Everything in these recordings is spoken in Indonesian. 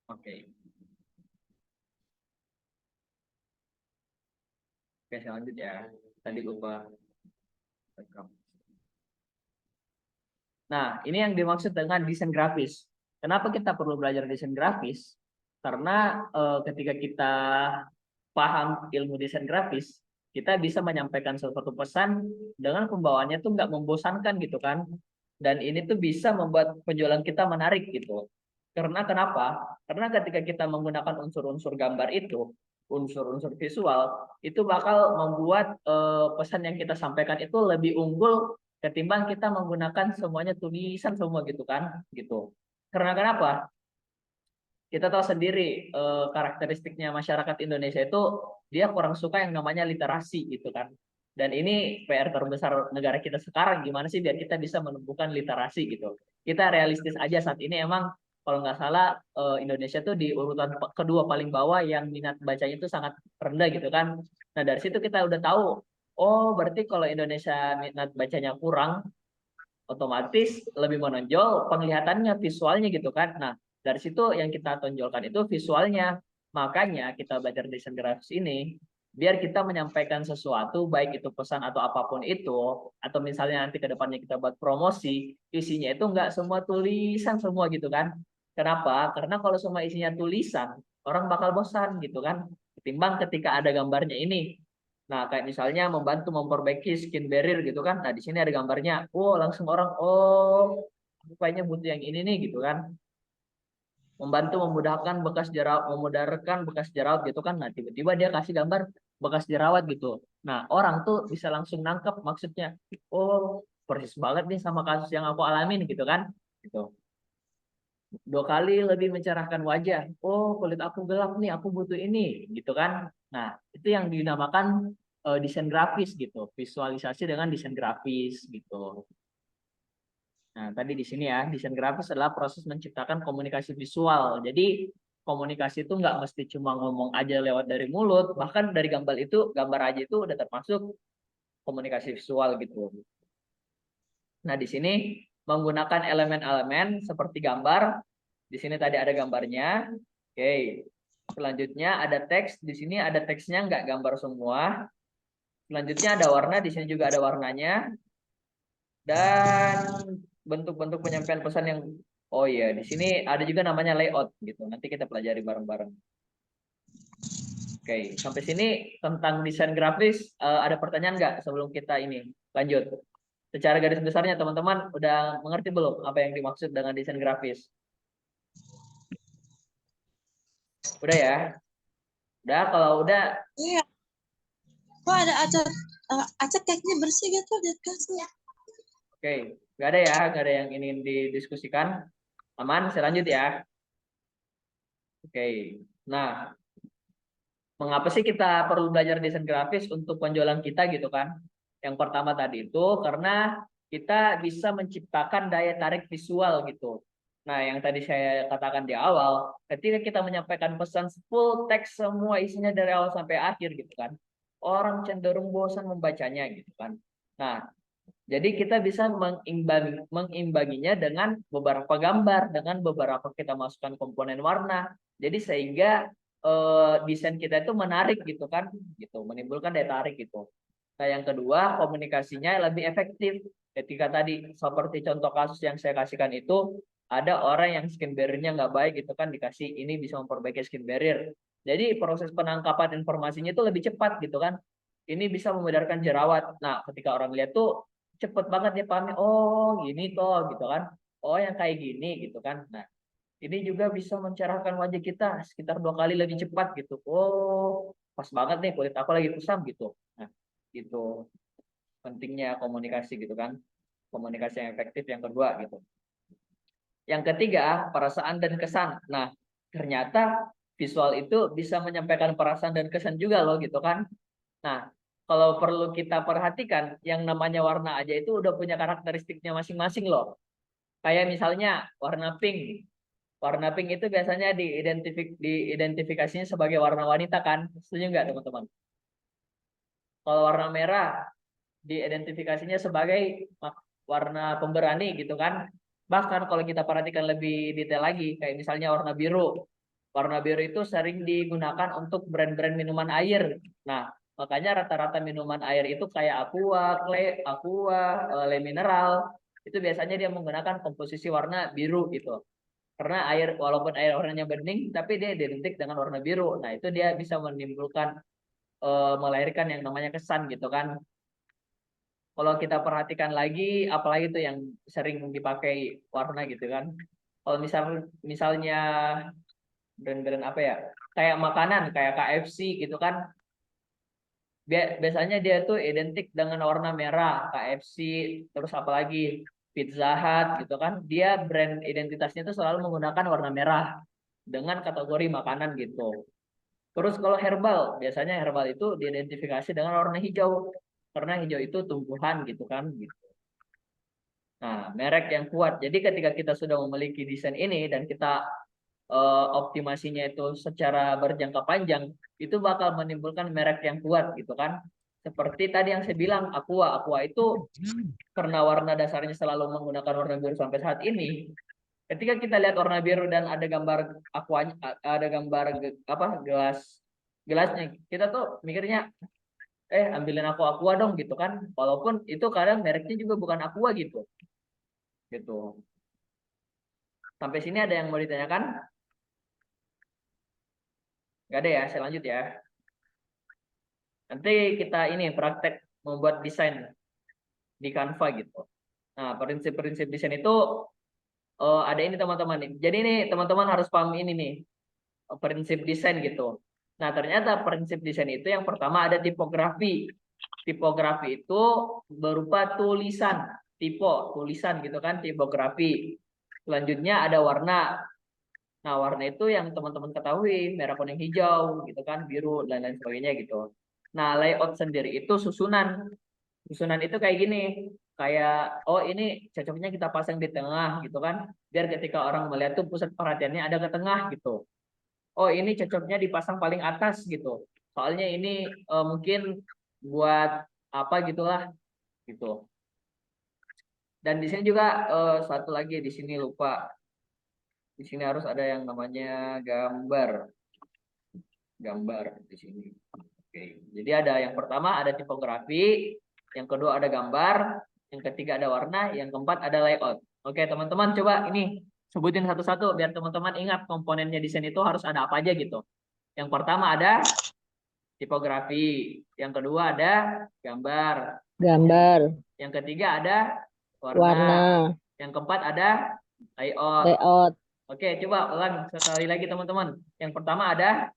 Oke. Oke, saya lanjut ya. Tadi lupa rekam. Nah, ini yang dimaksud dengan desain grafis. Kenapa kita perlu belajar desain grafis? Karena ketika kita paham ilmu desain grafis, kita bisa menyampaikan suatu pesan dengan pembawaannya tuh nggak membosankan gitu kan. Dan ini tuh bisa membuat penjualan kita menarik gitu. Karena kenapa? Karena ketika kita menggunakan unsur-unsur gambar itu, unsur-unsur visual, itu bakal membuat pesan yang kita sampaikan itu lebih unggul ketimbang kita menggunakan semuanya tulisan semua gitu kan, gitu. Karena kenapa? Kita tahu sendiri karakteristiknya masyarakat Indonesia itu dia kurang suka yang namanya literasi gitu kan. Dan ini PR terbesar negara kita sekarang, gimana sih biar kita bisa menumbuhkan literasi gitu. Kita realistis aja saat ini emang kalau nggak salah Indonesia tuh di urutan kedua paling bawah yang minat bacanya itu sangat rendah gitu kan. Nah dari situ kita udah tahu, oh berarti kalau Indonesia minat bacanya kurang, otomatis lebih menonjol penglihatannya, visualnya gitu kan. Nah, dari situ yang kita tonjolkan itu visualnya. Makanya kita belajar desain grafis ini biar kita menyampaikan sesuatu baik itu pesan atau apapun itu, atau misalnya nanti ke depannya kita buat promosi, isinya itu enggak semua tulisan semua gitu kan. Kenapa? Karena kalau semua isinya tulisan, orang bakal bosan gitu kan. Ketimbang ketika ada gambarnya ini. Nah, kayak misalnya membantu memperbaiki skin barrier gitu kan. Nah, di sini ada gambarnya. Oh, langsung orang, oh, rupanya butuh yang ini nih gitu kan. Membantu memudahkan bekas jerawat, memudahkan bekas jerawat gitu kan. Nah, tiba-tiba dia kasih gambar bekas jerawat gitu. Nah, orang tuh bisa langsung nangkep maksudnya. Oh, persis banget nih sama kasus yang aku alamin gitu kan. Gitu. 2 kali lebih mencerahkan wajah. Oh, kulit aku gelap nih, aku butuh ini, gitu kan. Nah, itu yang dinamakan desain grafis gitu, visualisasi dengan desain grafis gitu. Nah, tadi di sini ya, desain grafis adalah proses menciptakan komunikasi visual. Jadi, komunikasi itu nggak mesti cuma ngomong aja lewat dari mulut, bahkan dari gambar aja itu udah termasuk komunikasi visual gitu. Nah, di sini menggunakan elemen-elemen seperti gambar. Di sini tadi ada gambarnya. Oke. Selanjutnya ada teks. Di sini ada teksnya, nggak gambar semua. Selanjutnya ada warna. Di sini juga ada warnanya. Dan bentuk-bentuk penyampaian pesan yang, oh iya, di sini ada juga namanya layout gitu. Nanti kita pelajari bareng-bareng. Oke, sampai sini tentang desain grafis ada pertanyaan nggak sebelum kita ini lanjut? Secara garis besarnya teman-teman udah mengerti belum apa yang dimaksud dengan desain grafis? Udah ya? Udah, kalau udah, Iya, kok ada Acet, Acet kayaknya bersih gitu di kasur. oke. Nggak ada ya, nggak ada yang ingin didiskusikan. Aman, saya lanjut ya. Oke. Nah, mengapa sih kita perlu belajar desain grafis untuk penjualan kita gitu kan? Yang pertama tadi itu karena kita bisa menciptakan daya tarik visual gitu. Nah, yang tadi saya katakan di awal, ketika kita menyampaikan pesan full teks semua isinya dari awal sampai akhir gitu kan, orang cenderung bosan membacanya gitu kan. Nah, jadi kita bisa mengimbanginya dengan beberapa gambar, dengan beberapa kita masukkan komponen warna. Jadi sehingga desain kita itu menarik gitu kan, gitu, menimbulkan daya tarik gitu. Nah, yang kedua, komunikasinya lebih efektif. Ketika tadi seperti contoh kasus yang saya kasihkan itu, ada orang yang skin barrier-nya nggak baik gitu kan, dikasih ini bisa memperbaiki skin barrier. Jadi proses penangkapan informasinya itu lebih cepat gitu kan. Ini bisa memudahkan jerawat. Nah, ketika orang lihat tuh cepet banget dia pahami, oh gini toh gitu kan. Oh yang kayak gini gitu kan. Nah, ini juga bisa mencerahkan wajah kita sekitar 2 kali lebih cepat gitu. Oh, pas banget nih kulit aku lagi kusam gitu. Nah, gitu pentingnya komunikasi gitu kan. Komunikasi yang efektif yang kedua gitu. Yang ketiga, perasaan dan kesan. Nah, ternyata visual itu bisa menyampaikan perasaan dan kesan juga loh gitu kan. Nah, kalau perlu kita perhatikan, yang namanya warna aja itu udah punya karakteristiknya masing-masing loh. Kayak misalnya warna pink. Warna pink itu biasanya diidentifikasinya sebagai warna wanita kan? Setuju nggak teman-teman? Kalau warna merah diidentifikasinya sebagai warna pemberani gitu kan? Bahkan kalau kita perhatikan lebih detail lagi, kayak misalnya warna biru. Warna biru itu sering digunakan untuk brand-brand minuman air. Nah, makanya rata-rata minuman air itu kayak Aqua, Le Mineral, itu biasanya dia menggunakan komposisi warna biru gitu. Karena air, walaupun air warnanya bening, tapi dia identik dengan warna biru. Nah, itu dia bisa menimbulkan, melahirkan yang namanya kesan gitu kan. Kalau kita perhatikan lagi, apalagi itu yang sering dipakai warna gitu kan. Kalau misalnya brand-brand apa ya, kayak makanan kayak KFC gitu kan, biasanya dia tuh identik dengan warna merah, KFC, terus apalagi Pizza Hut gitu kan, dia brand identitasnya itu selalu menggunakan warna merah dengan kategori makanan gitu. Terus kalau herbal, biasanya herbal itu diidentifikasi dengan warna hijau karena hijau itu tumbuhan gitu kan gitu. Nah, merek yang kuat. Jadi ketika kita sudah memiliki desain ini dan kita, optimasinya itu secara berjangka panjang, itu bakal menimbulkan merek yang kuat gitu kan. Seperti tadi yang saya bilang, Aqua. Aqua itu karena warna dasarnya selalu menggunakan warna biru sampai saat ini. Ketika kita lihat warna biru dan ada gambar aquanya, ada gambar apa gelasnya, kita tuh mikirnya, ambilin aku Aqua dong gitu kan. Walaupun itu kadang mereknya juga bukan Aqua gitu. Gitu. Sampai sini ada yang mau ditanyakan? Nggak ada ya, saya lanjut ya. Nanti kita ini praktek membuat desain di Canva gitu. Nah, prinsip-prinsip desain itu, ada ini teman-teman nih. Jadi ini teman-teman harus paham ini nih, prinsip desain gitu. Nah, ternyata prinsip desain itu yang pertama ada tipografi. Tipografi itu berupa tulisan, tulisan gitu kan, tipografi. Selanjutnya ada warna. Nah, warna itu yang teman-teman ketahui, merah, kuning, hijau gitu kan, biru dan lain sebagainya gitu. Nah, layout sendiri itu susunan. Susunan itu kayak gini, kayak oh ini cocoknya kita pasang di tengah gitu kan, biar ketika orang melihat tuh pusat perhatiannya ada ke tengah gitu. Oh ini cocoknya dipasang paling atas gitu. Soalnya ini, mungkin buat apa gitulah gitu. Dan di sini juga, satu lagi di sini lupa. Di sini harus ada yang namanya gambar. Gambar di sini. Oke. Jadi ada yang pertama ada tipografi, yang kedua ada gambar, yang ketiga ada warna, yang keempat ada layout. Oke, teman-teman coba ini sebutin satu-satu biar teman-teman ingat komponennya desain itu harus ada apa aja gitu. Yang pertama ada tipografi, yang kedua ada gambar, Gambar, yang ketiga ada warna, warna, yang keempat ada layout. layout, Oke, coba ulang sekali lagi teman-teman. Yang pertama ada,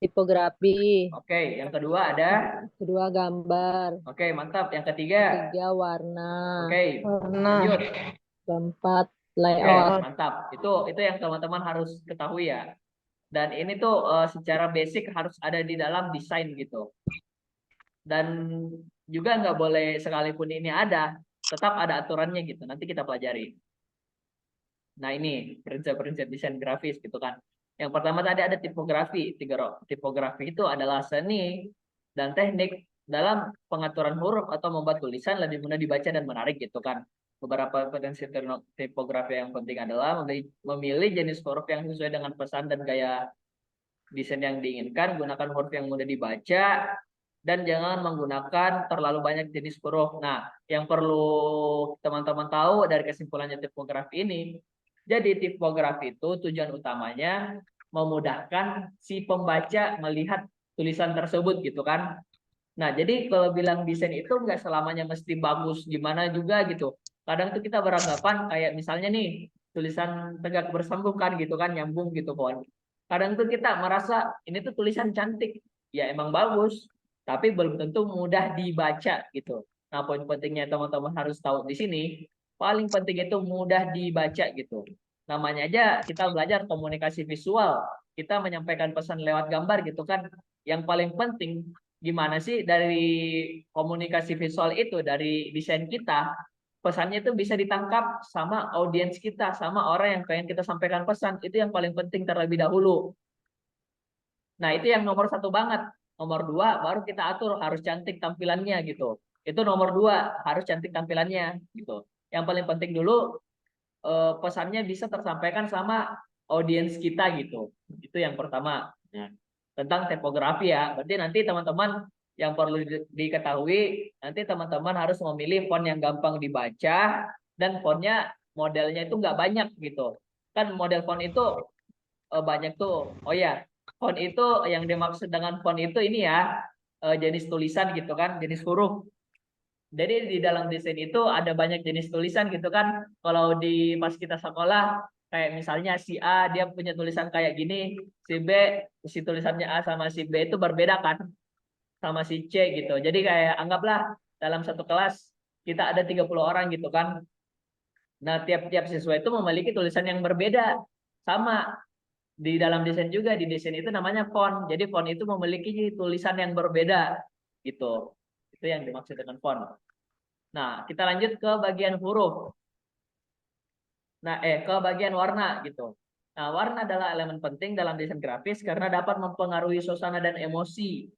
tipografi, oke, yang kedua ada, kedua gambar, oke, mantap. Yang ketiga, ketiga warna, oke, lanjut. keempat Oke, layout. mantap. Itu yang teman-teman harus ketahui ya. Dan ini tuh, secara basic harus ada di dalam desain gitu. Dan juga nggak boleh sekalipun ini ada, tetap ada aturannya gitu. Nanti kita pelajari. Nah ini prinsip-prinsip desain grafis gitu kan. Yang pertama tadi ada tipografi. Tipografi itu adalah seni dan teknik dalam pengaturan huruf atau membuat tulisan lebih mudah dibaca dan menarik gitu kan. Beberapa potensi tipografi yang penting adalah memilih jenis huruf yang sesuai dengan pesan dan gaya desain yang diinginkan, gunakan huruf yang mudah dibaca, dan jangan menggunakan terlalu banyak jenis huruf. Nah, yang perlu teman-teman tahu dari kesimpulannya tipografi ini, jadi tipografi itu tujuan utamanya memudahkan si pembaca melihat tulisan tersebut gitu kan. Nah, jadi kalau bilang desain itu nggak selamanya mesti bagus gimana juga gitu. Kadang tuh kita beranggapan kayak misalnya nih tulisan tegak bersambung kan gitu kan, nyambung gitu kan. Kadang tuh kita merasa ini tuh tulisan cantik, ya emang bagus, tapi belum tentu mudah dibaca gitu. Nah, poin pentingnya teman-teman harus tahu di sini, paling penting itu mudah dibaca gitu. Namanya aja kita belajar komunikasi visual, kita menyampaikan pesan lewat gambar gitu kan. Yang paling penting gimana sih dari komunikasi visual itu, dari desain kita, pesannya itu bisa ditangkap sama audiens kita, sama orang yang pengen kita sampaikan pesan. Itu yang paling penting terlebih dahulu. Nah, itu yang nomor satu banget. Nomor dua, baru kita atur harus cantik tampilannya gitu. Itu nomor dua, harus cantik tampilannya gitu. Yang paling penting dulu, pesannya bisa tersampaikan sama audiens kita gitu. Itu yang pertama. Nah, tentang tipografi ya. Berarti nanti teman-teman yang perlu diketahui, nanti teman-teman harus memilih font yang gampang dibaca dan fontnya modelnya itu nggak banyak gitu. Kan model font itu banyak tuh. Oh ya, font itu yang dimaksud dengan font itu ini ya, jenis tulisan gitu kan, jenis huruf. Jadi di dalam desain itu ada banyak jenis tulisan gitu kan. Kalau di pas kita sekolah, kayak misalnya si A dia punya tulisan kayak gini, si B, si tulisannya A sama si B itu berbeda kan, sama si C gitu. Jadi kayak anggaplah dalam satu kelas kita ada 30 orang gitu kan. Nah, tiap-tiap siswa itu memiliki tulisan yang berbeda. Sama di dalam desain juga, di desain itu namanya font. Jadi font itu memiliki tulisan yang berbeda gitu. Itu yang dimaksud dengan font. Nah, kita lanjut ke bagian huruf. Nah, ke bagian warna gitu. Nah, warna adalah elemen penting dalam desain grafis karena dapat mempengaruhi suasana dan emosi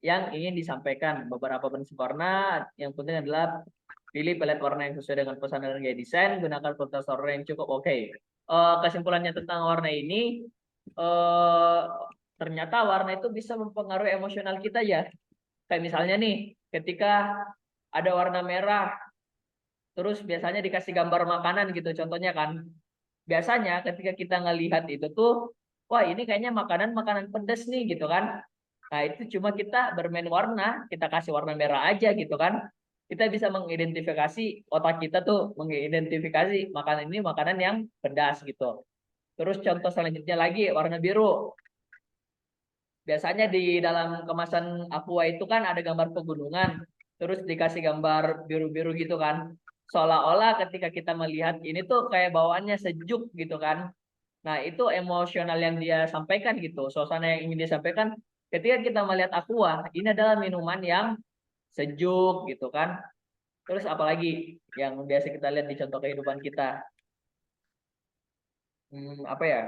yang ingin disampaikan. Beberapa prinsip warna yang penting adalah pilih palet warna yang sesuai dengan pesan dan gaya desain, gunakan kualitas warna yang cukup. Oke. Kesimpulannya tentang warna ini, eh, ternyata warna itu bisa mempengaruhi emosional kita ya. Kayak misalnya nih, ketika ada warna merah, terus biasanya dikasih gambar makanan gitu, contohnya kan. Biasanya ketika kita ngelihat itu tuh, wah ini kayaknya makanan pedas nih gitu kan. Nah itu cuma kita bermain warna, kita kasih warna merah aja gitu kan. Kita bisa mengidentifikasi, otak kita tuh mengidentifikasi makanan ini makanan yang pedas gitu. Terus contoh selanjutnya lagi warna biru. Biasanya di dalam kemasan aqua itu kan ada gambar pegunungan, terus dikasih gambar biru-biru gitu kan. Seolah-olah ketika kita melihat ini tuh kayak bawaannya sejuk gitu kan. Nah, itu emosional yang dia sampaikan gitu. Suasana yang ingin dia sampaikan ketika kita melihat aqua, ini adalah minuman yang sejuk gitu kan. Terus apalagi yang biasa kita lihat di contoh kehidupan kita. Apa ya?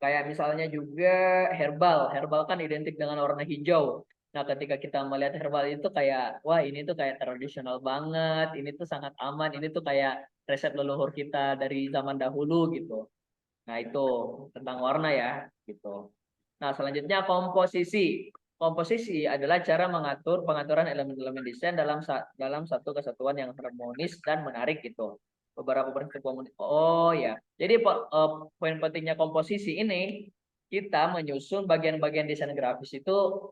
Kayak misalnya juga herbal. Herbal kan identik dengan warna hijau. Nah, ketika kita melihat herbal itu kayak, wah ini tuh kayak tradisional banget, ini tuh sangat aman, ini tuh kayak resep leluhur kita dari zaman dahulu gitu. Nah, itu tentang warna ya, gitu. Nah, selanjutnya komposisi. Komposisi adalah cara mengatur pengaturan elemen-elemen desain dalam satu kesatuan yang harmonis dan menarik gitu. Beberapa prinsip komunikasi. Oh ya. Jadi poin pentingnya komposisi ini kita menyusun bagian-bagian desain grafis itu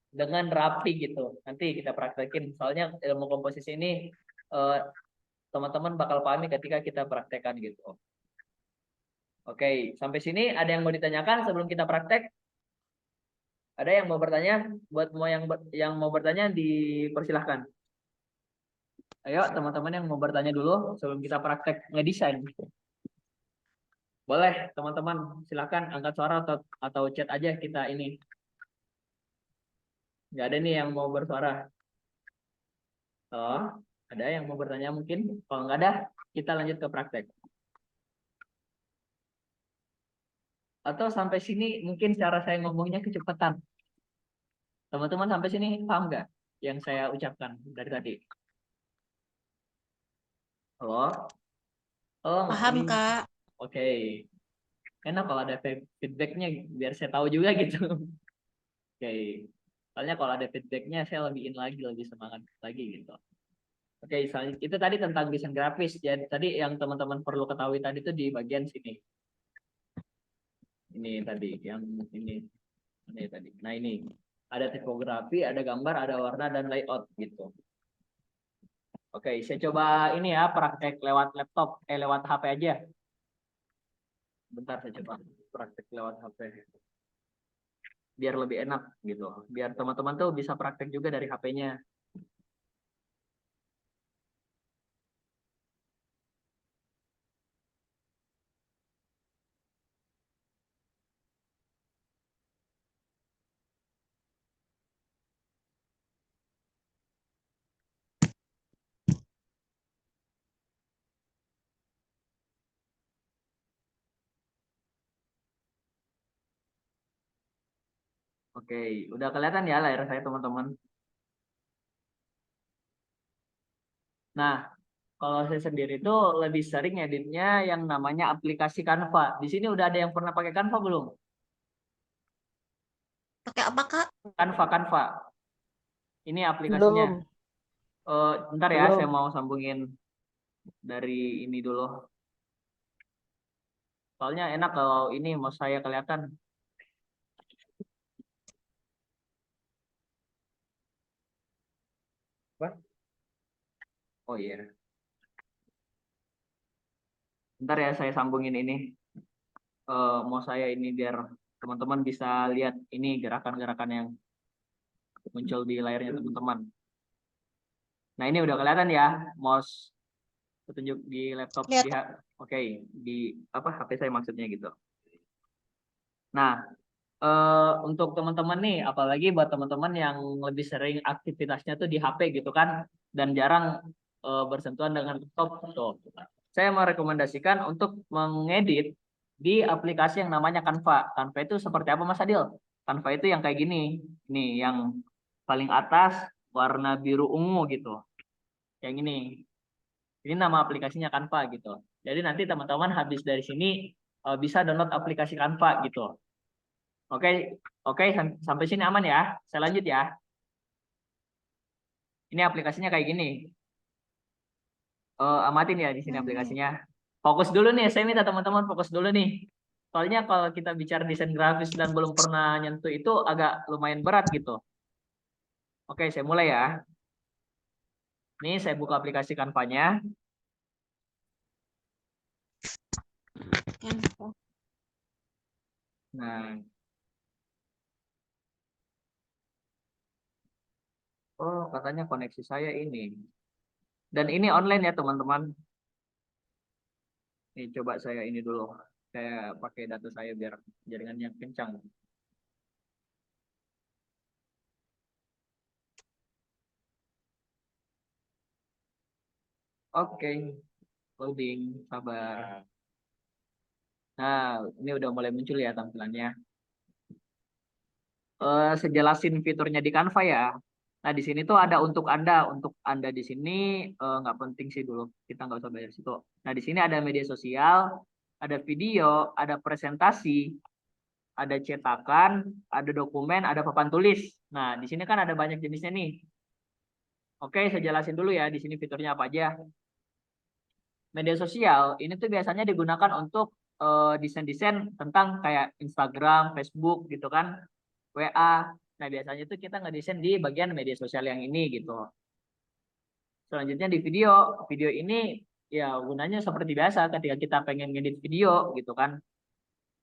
dengan rapi gitu. Nanti kita praktekin. Soalnya ilmu komposisi ini eh, teman-teman bakal pahami ketika kita praktekkan gitu. Oke, sampai sini ada yang mau ditanyakan sebelum kita praktek? Ada yang mau bertanya? Buat yang mau bertanya dipersilahkan. Ayo teman-teman yang mau bertanya dulu sebelum kita praktek ngedesain. Boleh teman-teman silahkan angkat suara atau chat aja kita ini. Nggak ada nih yang mau bersuara. Oh, ada yang mau bertanya mungkin? Kalau nggak ada, kita lanjut ke praktek. Atau sampai sini mungkin cara saya ngomongnya kecepatan. Teman-teman sampai sini paham nggak yang saya ucapkan dari tadi? Halo? Oh, Paham, ini. Kak. Oke. Enak kalau ada feedbacknya biar saya tahu juga gitu. Oke. Soalnya kalau ada feedbacknya saya lebih in lagi, lebih semangat lagi gitu. Oke, itu tadi tentang desain grafis. Jadi tadi yang teman-teman perlu ketahui tadi itu di bagian sini. Ini tadi, yang ini tadi. Nah ini ada tipografi, ada gambar, ada warna dan layout gitu. Oke, saya coba ini ya praktek lewat laptop, lewat HP aja. Bentar saya coba praktek lewat HP. Biar lebih enak gitu. Biar teman-teman tuh bisa praktek juga dari HP-nya. Oke, udah kelihatan ya layar saya teman-teman. Nah, Kalau saya sendiri tuh lebih sering editnya yang namanya aplikasi Canva. Di sini udah ada yang pernah pakai Canva belum? Pakai apa, Kak? Canva. Ini aplikasinya. Belum. Bentar ya, saya Belum. mau sambungin dari ini dulu. Soalnya enak kalau ini mau saya kelihatan. Apa? Oh iya. Bentar ya, saya sambungin ini. Mau saya ini biar teman-teman bisa lihat ini gerakan-gerakan yang muncul di layarnya teman-teman. Nah ini udah kelihatan ya, mouse petunjuk di laptop Lihat. oke, di apa HP saya maksudnya gitu. Nah, untuk teman-teman nih, apalagi buat teman-teman yang lebih sering aktivitasnya tuh di HP gitu kan, dan jarang bersentuhan dengan laptop tuh. Saya merekomendasikan untuk mengedit di aplikasi yang namanya Canva. Canva itu seperti apa Mas Adil? Canva itu yang kayak gini, nih yang paling atas warna biru ungu gitu, yang ini. Ini nama aplikasinya Canva gitu. Jadi nanti teman-teman habis dari sini bisa download aplikasi Canva gitu. Oke, oke, sampai sini aman ya. Saya lanjut ya. Ini aplikasinya kayak gini. Amatin ya di sini aplikasinya. Fokus dulu nih, saya minta teman-teman fokus dulu nih. Soalnya kalau kita bicara desain grafis dan belum pernah nyentuh itu agak lumayan berat gitu. Oke, saya mulai ya. Ini saya buka aplikasi Canva-nya. Nah, oh katanya koneksi saya ini. Dan ini online ya teman-teman. Nih coba saya ini dulu. Saya pakai data saya biar jaringannya kencang. Oke, loading, sabar. Nah, ini udah mulai muncul ya tampilannya. Sejelasin fiturnya di Canva ya. Nah, di sini tuh ada untuk Anda. Untuk Anda di sini nggak penting sih dulu. Kita nggak usah bayar situ. Nah, di sini ada media sosial, ada video, ada presentasi, ada cetakan, ada dokumen, ada papan tulis. Nah, di sini kan ada banyak jenisnya nih. Oke, saya jelasin dulu ya di sini fiturnya apa aja. Media sosial ini tuh biasanya digunakan untuk desain-desain tentang kayak Instagram, Facebook gitu kan, WA. Nah, biasanya itu kita ngedesain di bagian media sosial yang ini gitu. Selanjutnya di video ini ya gunanya seperti biasa ketika kita pengen ngedit video gitu kan.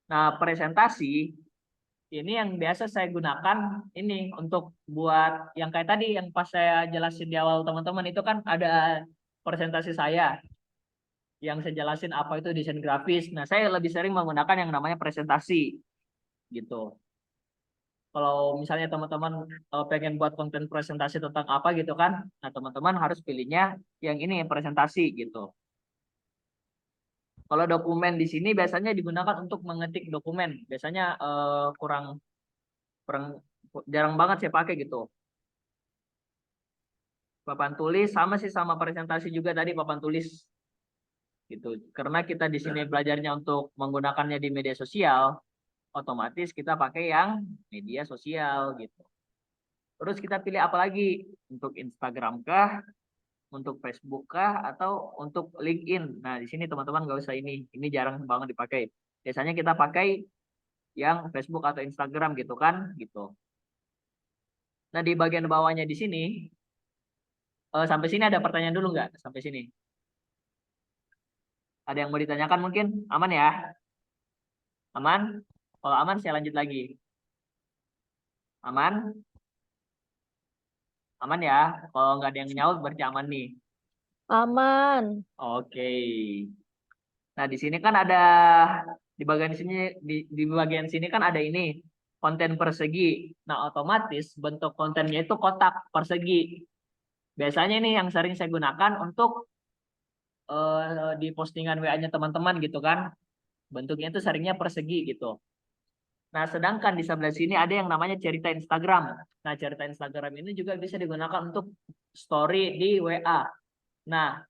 Nah, presentasi ini yang biasa saya gunakan ini untuk buat yang kayak tadi yang pas saya jelasin di awal teman-teman itu kan ada presentasi saya yang saya jelasin apa itu desain grafis. Nah, saya lebih sering menggunakan yang namanya presentasi gitu. Kalau misalnya teman-teman pengen buat konten presentasi tentang apa gitu kan, nah teman-teman harus pilihnya yang ini presentasi gitu. Kalau dokumen di sini biasanya digunakan untuk mengetik dokumen. Biasanya kurang kurang jarang banget saya pakai gitu. Papan tulis sama sih sama presentasi juga tadi papan tulis gitu. Karena kita di sini belajarnya untuk menggunakannya di media sosial, otomatis kita pakai yang media sosial gitu. Terus kita pilih apa lagi? Untuk Instagram kah? Untuk Facebook kah? Atau untuk LinkedIn? Nah, di sini teman-teman nggak usah ini. Ini jarang banget dipakai. Biasanya kita pakai yang Facebook atau Instagram gitu kan? Gitu. Nah, di bagian bawahnya di sini, sampai sini ada pertanyaan dulu nggak? Sampai sini. Ada yang mau ditanyakan mungkin? Aman ya? Aman? Kalau aman, saya lanjut lagi. Aman? Aman ya? Kalau nggak ada yang nyaut, berarti aman nih. Aman. Oke. Nah, di sini kan ada di bagian sini di bagian sini kan ada ini konten persegi. Nah, otomatis bentuk kontennya itu kotak persegi. Biasanya ini yang sering saya gunakan untuk di postingan WA-nya teman-teman gitu kan. Bentuknya itu seringnya persegi gitu. Nah, sedangkan di sebelah sini ada yang namanya cerita Instagram. Nah, cerita Instagram ini juga bisa digunakan untuk story di WA. Nah,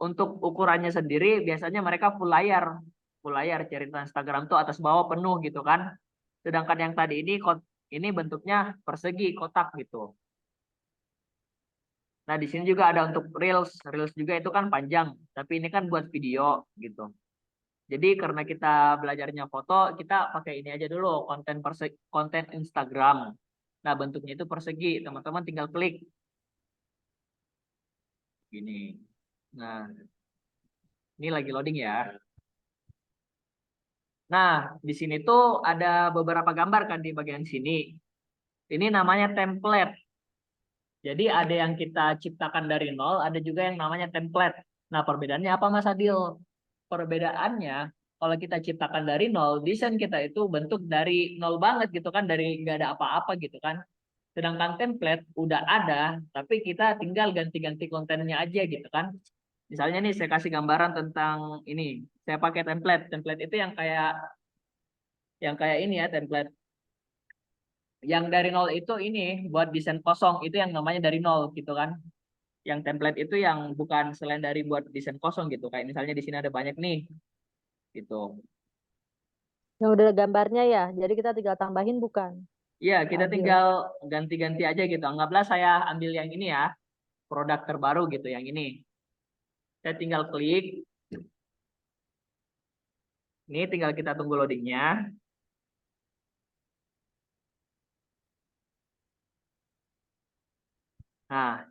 untuk ukurannya sendiri biasanya mereka full layar cerita Instagram tuh atas bawah penuh gitu kan. Sedangkan yang tadi ini bentuknya persegi kotak gitu. Nah, di sini juga ada untuk reels juga itu kan panjang, tapi ini kan buat video gitu. Jadi karena kita belajarnya foto, kita pakai ini aja dulu, konten Instagram. Nah, bentuknya itu persegi, teman-teman tinggal klik gini. Nah, ini lagi loading ya. Nah, di sini tuh ada beberapa gambar kan di bagian sini. Ini namanya template. Jadi ada yang kita ciptakan dari nol, ada juga yang namanya template. Nah, perbedaannya apa Mas Adil? Perbedaannya, kalau kita ciptakan dari nol, desain kita itu bentuk dari nol banget gitu kan, dari nggak ada apa-apa gitu kan. Sedangkan template udah ada, tapi kita tinggal ganti-ganti kontennya aja gitu kan. Misalnya nih saya kasih gambaran tentang ini, saya pakai template. Template itu yang kayak ini ya, template yang dari nol itu ini buat desain kosong itu yang namanya dari nol gitu kan. Yang template itu yang bukan selain dari buat desain kosong gitu. Kayak misalnya di sini ada banyak nih gitu. Yang udah ada gambarnya ya. Jadi kita tinggal tambahin bukan? Iya, kita Adil. tinggal ganti-ganti aja gitu. Anggaplah saya ambil yang ini ya, produk terbaru gitu yang ini. Saya tinggal klik. Ini tinggal kita tunggu loadingnya. Nah,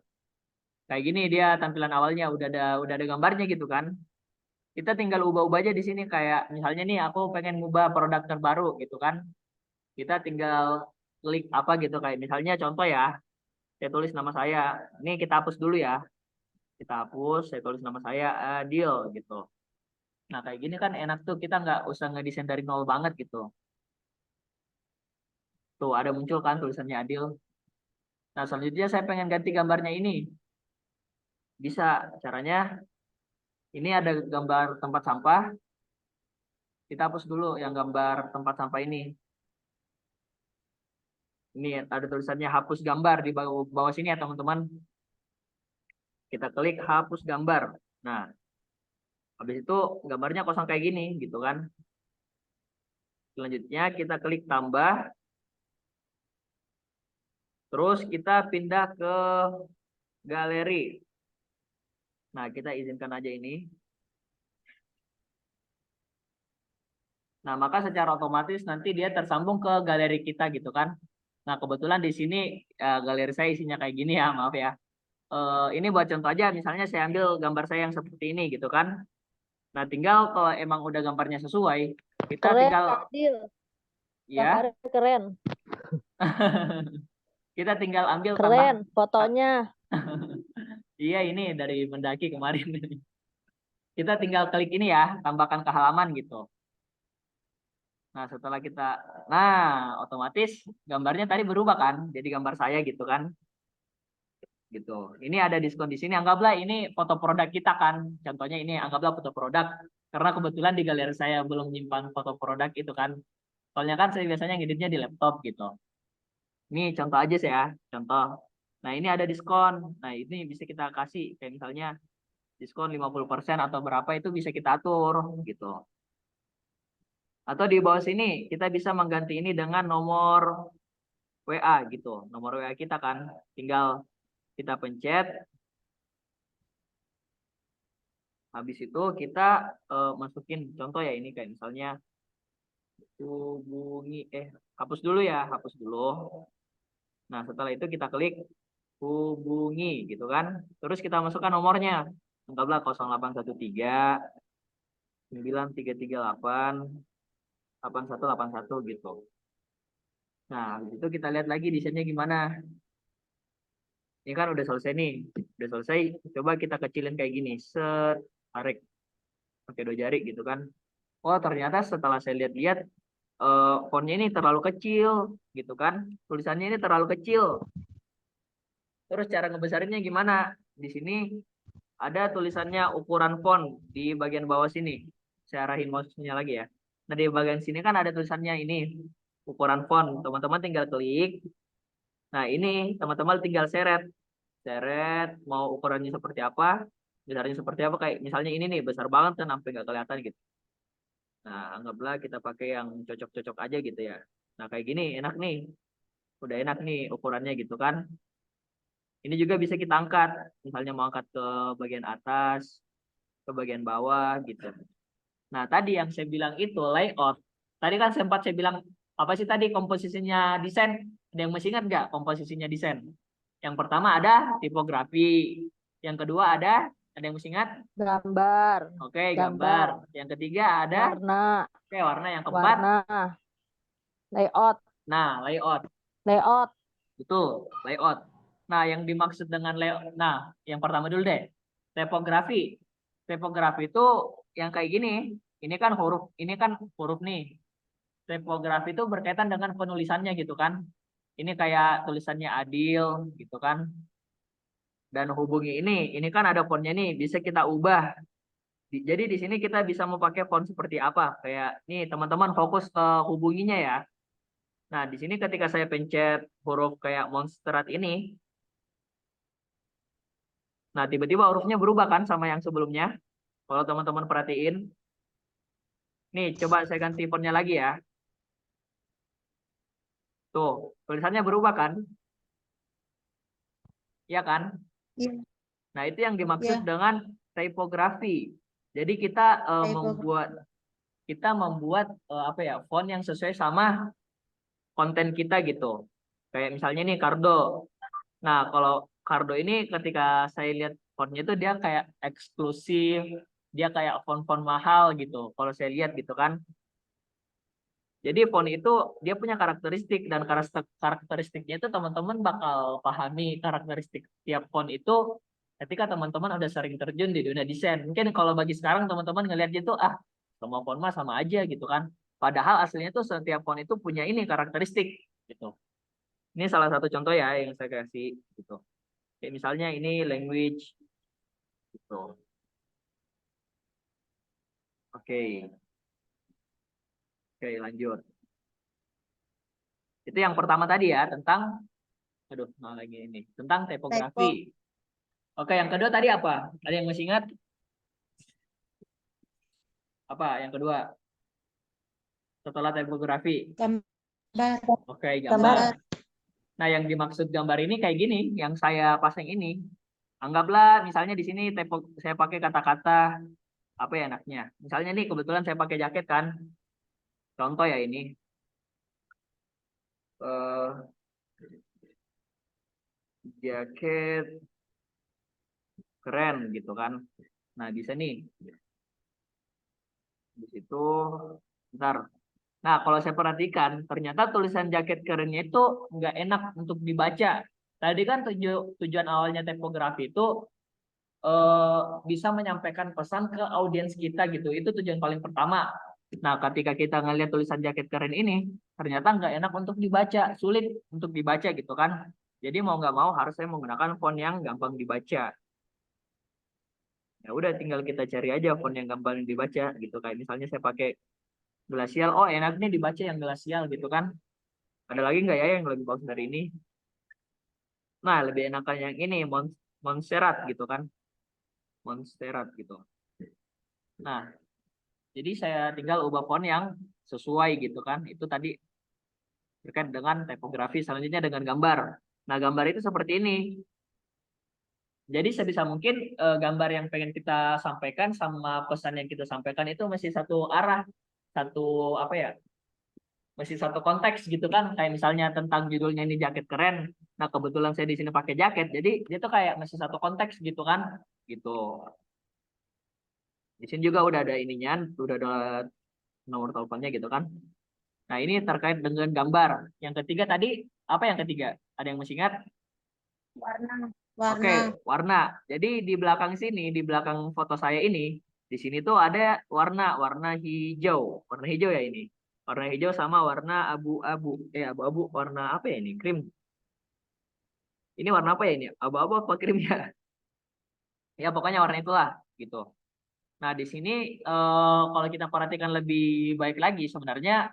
kayak gini dia tampilan awalnya udah ada gambarnya gitu kan. Kita tinggal ubah-ubah aja di sini kayak misalnya nih aku pengen ngubah produk terbaru gitu kan. Kita tinggal klik apa gitu kayak misalnya contoh ya, saya tulis nama saya. Ini kita hapus dulu ya. Kita hapus, saya tulis nama saya Adil gitu. Nah kayak gini kan enak tuh kita nggak usah ngedesain dari nol banget gitu. Tuh ada muncul kan tulisannya Adil. Nah selanjutnya saya pengen ganti gambarnya ini. Bisa caranya ini ada gambar tempat sampah. Kita hapus dulu yang gambar tempat sampah ini. Ini ada tulisannya hapus gambar di bawah sini ya teman-teman. Kita klik hapus gambar. Nah, habis itu gambarnya kosong kayak gini gitu kan. Selanjutnya kita klik tambah. Terus kita pindah ke galeri. Nah, kita izinkan aja ini. Nah, maka secara otomatis nanti dia tersambung ke galeri kita gitu kan. Nah, kebetulan di sini galeri saya isinya kayak gini ya, maaf ya. Ini buat contoh aja, misalnya saya ambil gambar saya yang seperti ini gitu kan. Nah, tinggal kalau emang udah gambarnya sesuai, kita Keren, tinggal Adil. ya, Gambarnya keren. kita tinggal ambil tambah. Keren fotonya. Iya, ini dari Mendaki kemarin. Kita tinggal klik ini ya, tambahkan ke halaman gitu. Nah, setelah kita, nah otomatis gambarnya tadi berubah kan, jadi gambar saya gitu kan, gitu. Ini ada diskon di sini. Anggaplah ini foto produk kita kan, contohnya ini anggaplah foto produk, karena kebetulan di galeri saya belum nyimpan foto produk itu kan. Soalnya kan saya biasanya ngeditnya di laptop gitu. Ini contoh aja sih ya, contoh. Nah ini ada diskon. Nah ini bisa kita kasih kayak misalnya diskon 50% atau berapa itu bisa kita atur gitu. Atau di bawah sini kita bisa mengganti ini dengan nomor WA gitu. Nomor WA kita kan tinggal kita pencet. Habis itu kita masukin contoh ya ini kayak misalnya hubungi hapus dulu ya, hapus dulu. Nah, setelah itu kita klik hubungi gitu kan. Terus kita masukkan nomornya. Anggaplah 0813 9338 8181 gitu. Nah, habis itu kita lihat lagi desainnya gimana. Ini kan udah selesai nih. Udah selesai, coba kita kecilin kayak gini. Set, tarik pakai 2 jari gitu kan. Oh, ternyata setelah saya lihat-lihat fontnya ini terlalu kecil gitu kan. Tulisannya ini terlalu kecil. Terus cara ngebesarinnya gimana? Di sini ada tulisannya ukuran font di bagian bawah sini. Saya arahin mouse-nya lagi ya. Nah, di bagian sini kan ada tulisannya ini ukuran font. Teman-teman tinggal klik. Nah, ini teman-teman tinggal seret. Seret mau ukurannya seperti apa. Besarnya seperti apa? Kayak misalnya ini nih besar banget kan sampai nggak kelihatan gitu. Nah, anggaplah kita pakai yang cocok-cocok aja gitu ya. Nah, kayak gini enak nih. Udah enak nih ukurannya gitu kan. Ini juga bisa kita angkat. Misalnya mau angkat ke bagian atas, ke bagian bawah gitu. Nah, tadi yang saya bilang itu layout. Tadi kan sempat saya bilang apa sih tadi komposisinya desain? Ada yang masih ingat nggak komposisinya desain? Yang pertama ada tipografi. Yang kedua ada yang masih ingat? Gambar, Oke, gambar, gambar. Yang ketiga ada warna, oke, warna. Yang keempat, warna, layout, nah, layout. layout, Betul, layout. Nah, yang dimaksud dengan layout, nah, yang pertama dulu deh, tipografi. Tipografi itu yang kayak gini. Ini kan huruf nih. Tipografi itu berkaitan dengan penulisannya gitu kan. Ini kayak tulisannya Adil gitu kan. Dan hubungi ini kan ada fontnya nih, bisa kita ubah. Jadi di sini kita bisa mau pakai font seperti apa. Kayak nih teman-teman fokus ke hubunginya ya. Nah, di sini ketika saya pencet huruf kayak monsterat ini, nah tiba-tiba hurufnya berubah kan sama yang sebelumnya. Kalau teman-teman perhatiin, nih coba saya ganti fontnya lagi ya. Tuh, tulisannya berubah kan? Iya kan? Iya, Nah, itu yang dimaksud iya. dengan tipografi. Jadi kita Typography. membuat apa ya, font yang sesuai sama konten kita gitu. Kayak misalnya nih Cardo. Nah, kalau Cardo ini ketika saya lihat fontnya itu dia kayak eksklusif, dia kayak font-font mahal gitu. Kalau saya lihat gitu kan. Jadi font itu dia punya karakteristik dan karakteristiknya itu teman-teman bakal pahami karakteristik tiap font itu ketika teman-teman udah sering terjun di dunia desain. Mungkin kalau bagi sekarang teman-teman ngelihat itu semua font mah sama aja gitu kan. Padahal aslinya tuh setiap font itu punya ini karakteristik gitu. Ini salah satu contoh ya yang saya kasih gitu. Kayak misalnya ini language gitu. Oke. Oke, lanjut. Itu yang pertama tadi ya tentang aduh, nah lagi ini tentang Typo. tipografi. Oke, yang kedua tadi apa? Ada yang masih ingat? Apa yang kedua setelah tipografi? Gambar. Oke, gambar. Gambar. Nah, yang dimaksud gambar ini kayak gini, yang saya pasang ini. Anggaplah misalnya di sini saya pakai kata-kata apa ya enaknya. Misalnya nih kebetulan saya pakai jaket kan. Contoh ya ini. Eh, jaket keren gitu kan. Nah, di sini di situ bentar. Nah, kalau saya perhatikan, ternyata tulisan jaket kerennya itu nggak enak untuk dibaca. Tadi kan tujuan awalnya tipografi itu bisa menyampaikan pesan ke audiens kita gitu. Itu tujuan paling pertama. Nah, ketika kita ngelihat tulisan jaket keren ini, ternyata nggak enak untuk dibaca, sulit untuk dibaca gitu kan. Jadi mau nggak mau harus saya menggunakan font yang gampang dibaca. Ya udah tinggal kita cari aja font yang gampang dibaca gitu. Kayak misalnya saya pakai Glacial, oh enak nih dibaca yang Glacial gitu kan. Ada lagi nggak ya yang lebih bagus dari ini? Nah, lebih enakan yang ini, Montserrat gitu kan. Montserrat gitu. Nah, jadi saya tinggal ubah font yang sesuai gitu kan. Itu tadi terkait dengan tipografi, selanjutnya dengan gambar. Nah, gambar itu seperti ini. Jadi sebisa mungkin gambar yang pengen kita sampaikan sama pesan yang kita sampaikan itu masih satu arah, satu apa ya? Masih satu konteks gitu kan. Kayak misalnya tentang judulnya ini jaket keren. Nah, kebetulan saya di sini pakai jaket, jadi dia tuh kayak masih satu konteks gitu kan. Gitu. Di sini juga udah ada ininya, udah ada nomor teleponnya gitu kan. Nah, ini terkait dengan gambar. Yang ketiga tadi, apa yang ketiga? Ada yang masih ingat? Warna. Oke, Warna. warna. Jadi di belakang sini, di belakang foto saya ini, di sini tuh ada warna hijau. Warna hijau ya ini. Warna hijau sama warna abu-abu. Abu-abu warna apa ya ini? Krim. Ini warna apa ya ini? Abu-abu apa krim ya? Ya, pokoknya warna itulah gitu. Nah, di sini kalau kita perhatikan lebih baik lagi sebenarnya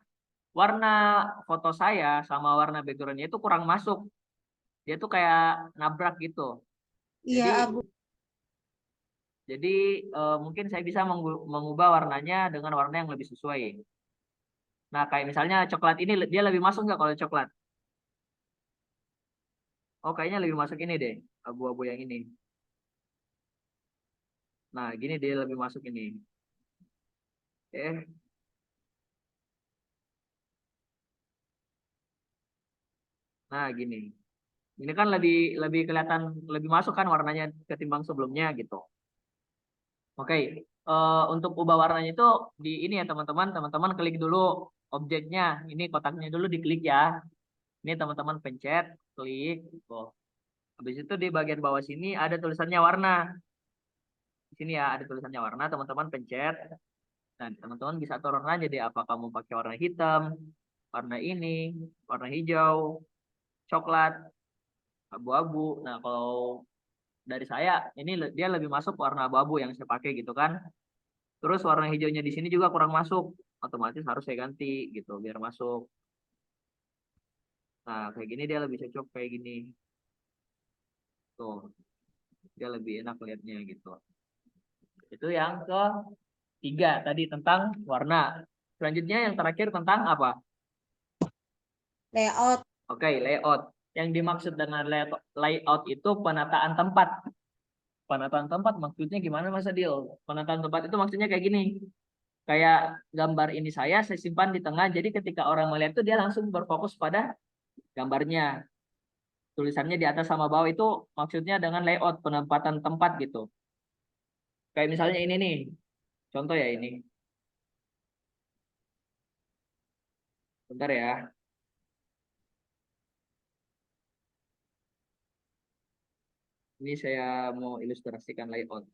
warna foto saya sama warna backgroundnya itu kurang masuk. Dia tuh kayak nabrak gitu. Iya, Jadi abu. Jadi mungkin saya bisa mengubah warnanya dengan warna yang lebih sesuai. Nah, kayak misalnya coklat ini dia lebih masuk nggak kalau coklat? Oh, kayaknya lebih masuk ini deh, abu-abu yang ini. Nah, gini dia lebih masuk ini. Oke. Nah, gini. Ini kan lebih lebih kelihatan lebih masuk kan warnanya ketimbang sebelumnya gitu. Oke. Untuk ubah warnanya itu di ini ya teman-teman. Teman-teman klik dulu objeknya. Ini kotaknya dulu diklik ya. Ini teman-teman pencet, klik. Oh. Habis itu di bagian bawah sini ada tulisannya warna. Di sini ya ada tulisannya warna, teman-teman pencet. Nah, teman-teman bisa turun aja deh apakah mau pakai warna hitam, warna ini, warna hijau, coklat, abu-abu. Nah, kalau dari saya ini dia lebih masuk warna abu-abu yang saya pakai gitu kan. Terus warna hijaunya di sini juga kurang masuk. Otomatis harus saya ganti gitu biar masuk. Nah, kayak gini dia lebih cocok kayak gini. Tuh, dia lebih enak lihatnya gitu. Itu yang ketiga tadi tentang warna. Selanjutnya yang terakhir tentang apa? Layout. Oke, layout. Yang dimaksud dengan layout itu penataan tempat. Penataan tempat maksudnya gimana Mas Adil? Penataan tempat itu maksudnya kayak gini. Kayak gambar ini saya simpan di tengah. Jadi ketika orang melihat itu dia langsung berfokus pada gambarnya. Tulisannya di atas sama bawah itu maksudnya dengan layout penempatan tempat gitu. Kayak misalnya ini nih. Contoh ya ini. Bentar ya. Ini saya mau ilustrasikan layout.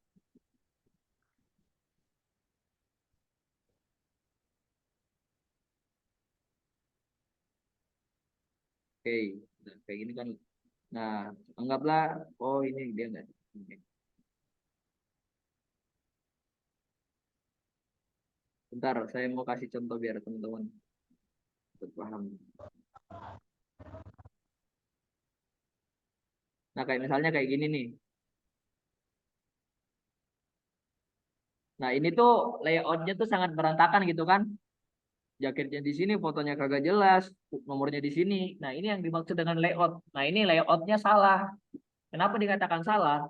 Oke, nah, kayak gini kan. Nah, anggaplah, oh ini dia enggak. Oke. Bentar, saya mau kasih contoh biar teman-teman paham. Nah, kayak misalnya kayak gini nih. Nah, ini tuh layoutnya tuh sangat berantakan gitu kan. Jaketnya di sini, fotonya kagak jelas, nomornya di sini. Nah, ini yang dimaksud dengan layout. Nah, ini layoutnya salah. Kenapa dikatakan salah?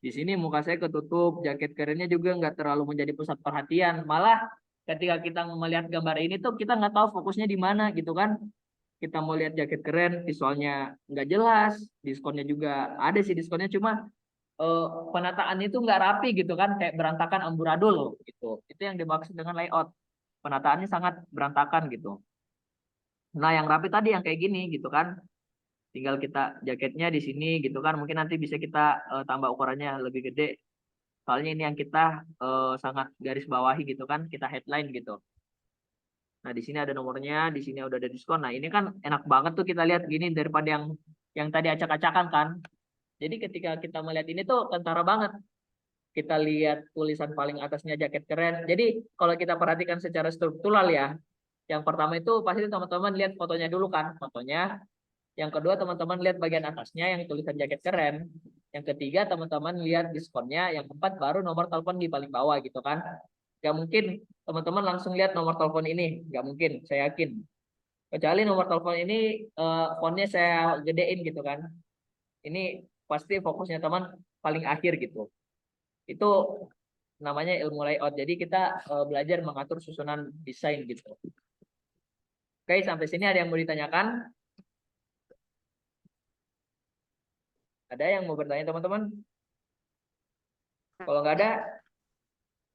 Di sini muka saya ketutup, jaket kerennya juga nggak terlalu menjadi pusat perhatian. Malah ketika kita melihat gambar ini tuh kita nggak tahu fokusnya di mana gitu kan. Kita mau lihat jaket keren, visualnya nggak jelas, diskonnya juga ada sih diskonnya, cuma eh, penataan itu nggak rapi gitu kan, kayak berantakan amburadul gitu. Itu yang dimaksud dengan layout. Penataannya sangat berantakan gitu. Nah, yang rapi tadi yang kayak gini gitu kan. Tinggal kita jaketnya di sini gitu kan. Mungkin nanti bisa kita tambah ukurannya lebih gede. Soalnya ini yang kita sangat garis bawahi gitu kan, kita headline gitu. Nah, di sini ada nomornya, di sini udah ada diskon. Nah, ini kan enak banget tuh kita lihat gini daripada yang tadi acak-acakan kan. Jadi ketika kita melihat ini tuh kentara banget. Kita lihat tulisan paling atasnya jaket keren. Jadi kalau kita perhatikan secara struktural ya, yang pertama itu pasti teman-teman lihat fotonya dulu kan, fotonya. Yang kedua teman-teman lihat bagian atasnya yang tulisan jaket keren. Yang ketiga teman-teman lihat diskonnya. Yang keempat baru nomor telepon di paling bawah gitu kan. Gak mungkin teman-teman langsung lihat nomor telepon ini. Gak mungkin, saya yakin. Kecuali nomor telepon ini fontnya saya gedein gitu kan. Ini pasti fokusnya teman paling akhir gitu. Itu namanya ilmu layout. Jadi kita belajar mengatur susunan desain gitu. Oke, sampai sini ada yang mau ditanyakan? Ada yang mau bertanya teman-teman? Kalau nggak ada,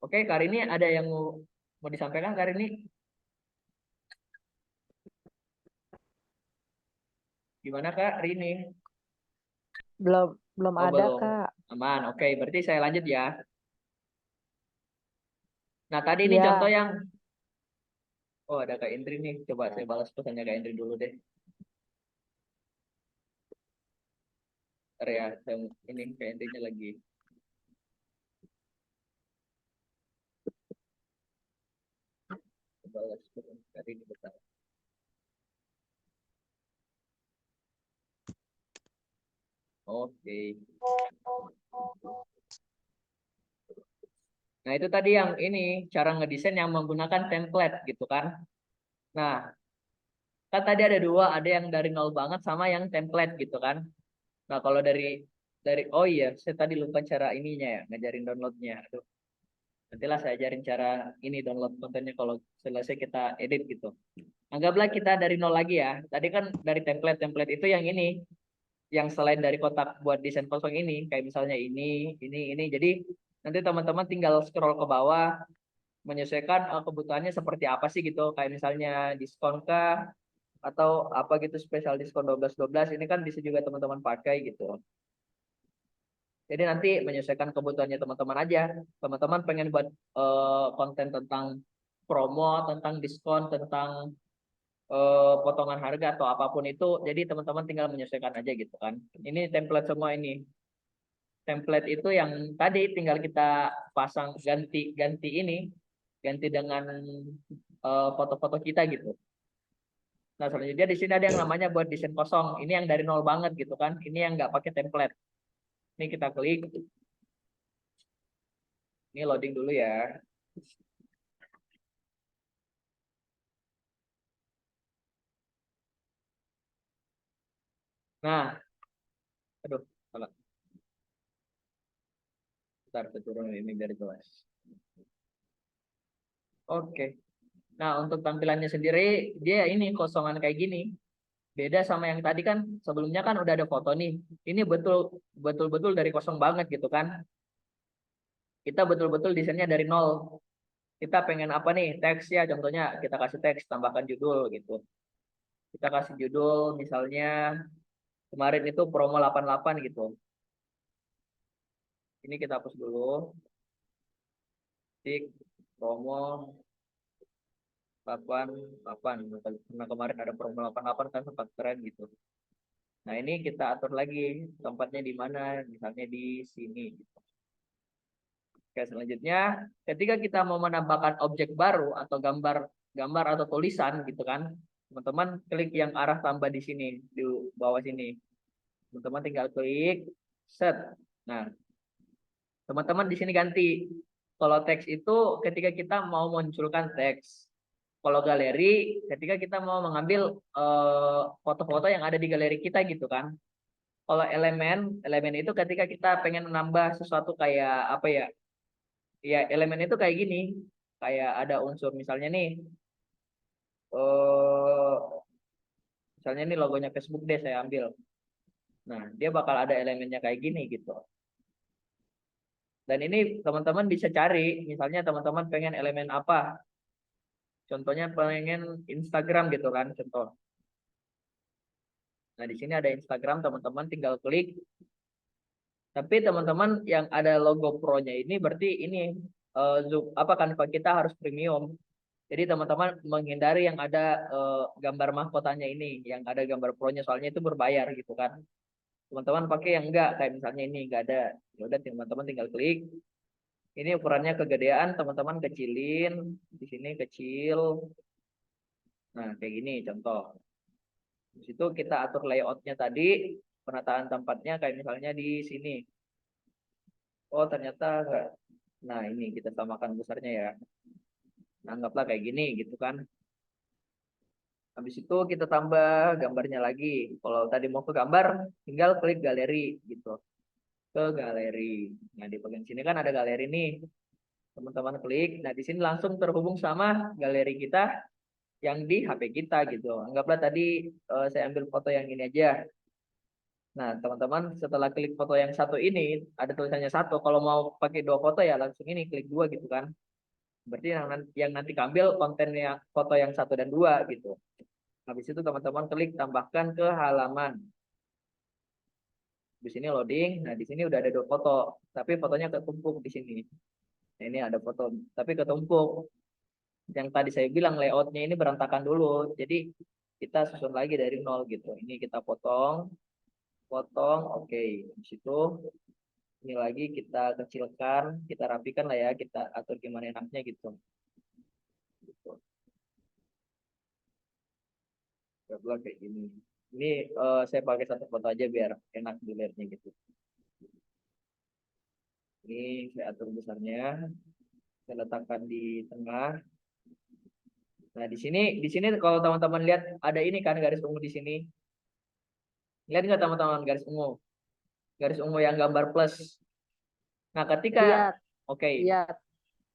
oke, Kak ini ada yang mau disampaikan Kak ini? Gimana Kak Rini? Belum belum Oh ada, belum. Kak. Aman. Oke, berarti saya lanjut ya. Nah tadi ini contoh Iya. yang, oh ada Kak Indri nih. Coba saya balas pesannya Kak Indri dulu deh. Ntar ya, ini Kak Indrinya lagi balas pesan Kak Rini bentar. Oke. Nah, itu tadi yang ini cara ngedesain yang menggunakan template gitu kan. Nah, kan tadi ada dua, ada yang dari nol banget sama yang template gitu kan. Nah, kalau dari oh iya, saya tadi lupa cara ininya ya, ngajarin downloadnya. Aduh, nantilah saya ajarin cara ini download kontennya kalau selesai kita edit gitu. Anggaplah kita dari nol lagi ya. Tadi kan dari template itu yang ini, yang selain dari kotak buat desain kosong ini, kayak misalnya ini. Jadi nanti teman-teman tinggal scroll ke bawah, menyesuaikan kebutuhannya seperti apa sih gitu. Kayak misalnya diskon kah, atau apa gitu spesial diskon 12 ini kan bisa juga teman-teman pakai gitu. Jadi nanti menyesuaikan kebutuhannya teman-teman aja. Teman-teman pengen buat konten tentang promo, tentang diskon, tentang potongan harga atau apapun itu. Jadi teman-teman tinggal menyesuaikan aja gitu kan. Ini template semua ini. Template itu yang tadi tinggal kita pasang ganti ini, ganti dengan foto-foto kita gitu. Nah, selanjutnya di sini ada yang namanya buat desain kosong. Ini yang dari nol banget gitu kan. Ini yang nggak pakai template. Ini kita klik. Ini loading dulu ya. Nah, aduh, salah. Bentar, saya turun ini dari kelas. Oke. Nah, untuk tampilannya sendiri, dia ini kosongan kayak gini. Beda sama yang tadi kan, sebelumnya kan udah ada foto nih. Ini betul-betul dari kosong banget gitu kan. Kita betul-betul desainnya dari nol. Kita pengen apa nih? Teks ya, contohnya kita kasih teks, tambahkan judul gitu. Kita kasih judul, misalnya kemarin itu promo 88 gitu. Ini kita hapus dulu. Tik, promo 88. Karena kemarin ada promo 88 kan sempat keren gitu. Nah, ini kita atur lagi tempatnya di mana, misalnya di sini. Oke, selanjutnya ketika kita mau menambahkan objek baru atau gambar atau tulisan gitu kan, teman-teman klik yang arah tambah di sini, di bawah sini. Teman-teman tinggal klik set. Nah, teman-teman di sini ganti. Kalau teks itu ketika kita mau munculkan teks. Kalau galeri ketika kita mau mengambil foto-foto yang ada di galeri kita gitu kan. Kalau elemen itu ketika kita pengen menambah sesuatu kayak apa ya? Ya elemen itu kayak gini. Kayak ada unsur misalnya nih, eh misalnya nih logonya Facebook deh saya ambil. Nah, dia bakal ada elemennya kayak gini gitu. Dan ini teman-teman bisa cari, misalnya teman-teman pengen elemen apa. Contohnya pengen Instagram gitu kan, contoh. Nah, di sini ada Instagram, teman-teman tinggal klik. Tapi teman-teman yang ada logo Pro-nya ini berarti ini Zoom apa kan kita harus premium. Jadi teman-teman menghindari yang ada gambar mahkotanya ini, yang ada gambar Pro-nya soalnya itu berbayar gitu kan. Teman-teman pakai yang enggak kayak misalnya ini enggak ada. Ya udah teman-teman tinggal klik. Ini ukurannya kegedean, teman-teman kecilin. Di sini kecil. Nah, kayak gini contoh. Di situ kita atur layoutnya tadi, penataan tempatnya kayak misalnya di sini. Oh, ternyata enggak. Nah, ini kita samakan besarnya ya. Nah, anggaplah kayak gini gitu kan. Habis itu kita tambah gambarnya lagi. Kalau tadi mau ke gambar, tinggal klik galeri gitu. Ke galeri. Nah, di bagian sini kan ada galeri nih. Teman-teman klik. Nah, di sini langsung terhubung sama galeri kita yang di HP kita gitu. Anggaplah tadi saya ambil foto yang ini aja. Nah, teman-teman setelah klik foto yang satu ini, ada tulisannya satu. Kalau mau pakai dua foto ya langsung ini klik dua gitu kan. Berarti yang nanti ambil kontennya foto yang satu dan dua gitu. Habis itu teman-teman klik tambahkan ke halaman. Di sini loading. Nah, di sini udah ada dua foto, tapi fotonya ketumpuk di sini. Nah, ini ada foto, tapi ketumpuk. Yang tadi saya bilang layoutnya ini berantakan dulu. Jadi kita susun lagi dari nol gitu. Ini kita potong, potong, oke. Di situ ini lagi kita kecilkan, kita rapikan lah ya, kita atur gimana enaknya gitu. Gitu. Kayak gini. Ini saya pakai satu foto aja biar enak dilihatnya gitu. Ini saya atur besarnya. Saya letakkan di tengah. Nah, di sini kalau teman-teman lihat ada ini kan garis ungu di sini. Lihat nggak teman-teman garis ungu? Garis ungu yang gambar plus. Nah, Lihat, oke, lihat.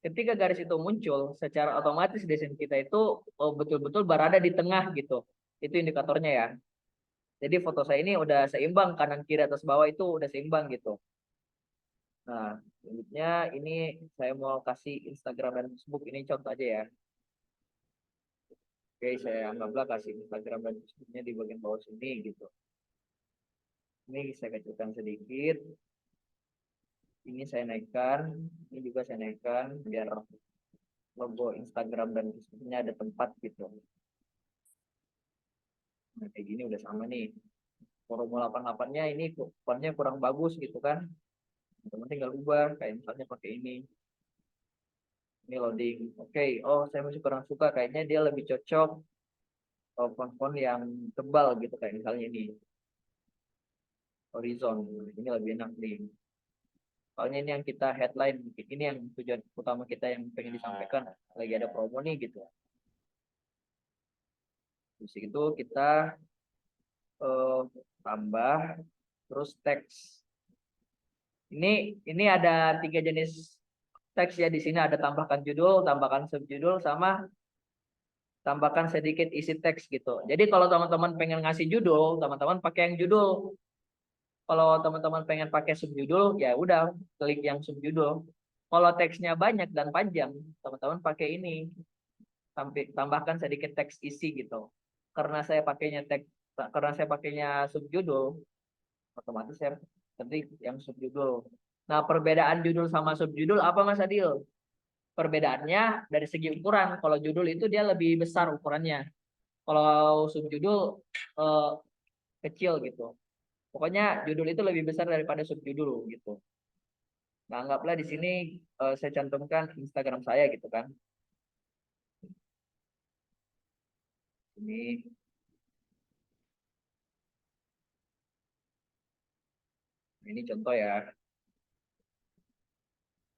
ketika garis itu muncul, secara otomatis desain kita itu betul-betul berada di tengah gitu. Itu indikatornya ya. Jadi foto saya ini udah seimbang, kanan kiri atas bawah itu udah seimbang gitu. Nah, selanjutnya ini saya mau kasih Instagram dan Facebook, ini contoh aja ya. Oke, saya anggaplah kasih Instagram dan Facebooknya di bagian bawah sini gitu. Ini saya kecilkan sedikit. Ini saya naikkan, ini juga saya naikkan biar logo Instagram dan Facebooknya ada tempat gitu. Nah, kayak gini udah sama nih. Formula 88-nya ini fontnya kurang bagus gitu kan. Teman tinggal ubah, kayak misalnya pakai ini. Ini loading. Oke, oh saya masih kurang suka, kayaknya dia lebih cocok font-font yang tebal gitu, kayak misalnya ini. Horizon, ini lebih enak nih. Soalnya ini yang kita headline, ini yang tujuan utama kita yang pengen disampaikan. Lagi ada promo nih gitu. Di situ kita tambah terus teks. Ini ada 3 jenis teks ya, di sini ada tambahkan judul, tambahkan subjudul, sama tambahkan sedikit isi teks gitu. Jadi kalau teman-teman pengen ngasih judul, teman-teman pakai yang judul. Kalau teman-teman pengen pakai subjudul, ya udah klik yang subjudul. Kalau teksnya banyak dan panjang, teman-teman pakai ini. Tambahkan sedikit teks isi gitu. Karena saya pakainya subjudul, otomatis saya ketik yang subjudul. Nah, perbedaan judul sama subjudul apa Mas Adil? Perbedaannya dari segi ukuran. Kalau judul itu dia lebih besar ukurannya. Kalau subjudul kecil gitu. Pokoknya judul itu lebih besar daripada subjudul gitu. Nah, anggaplah di sini saya cantumkan Instagram saya gitu kan. Ini contoh ya.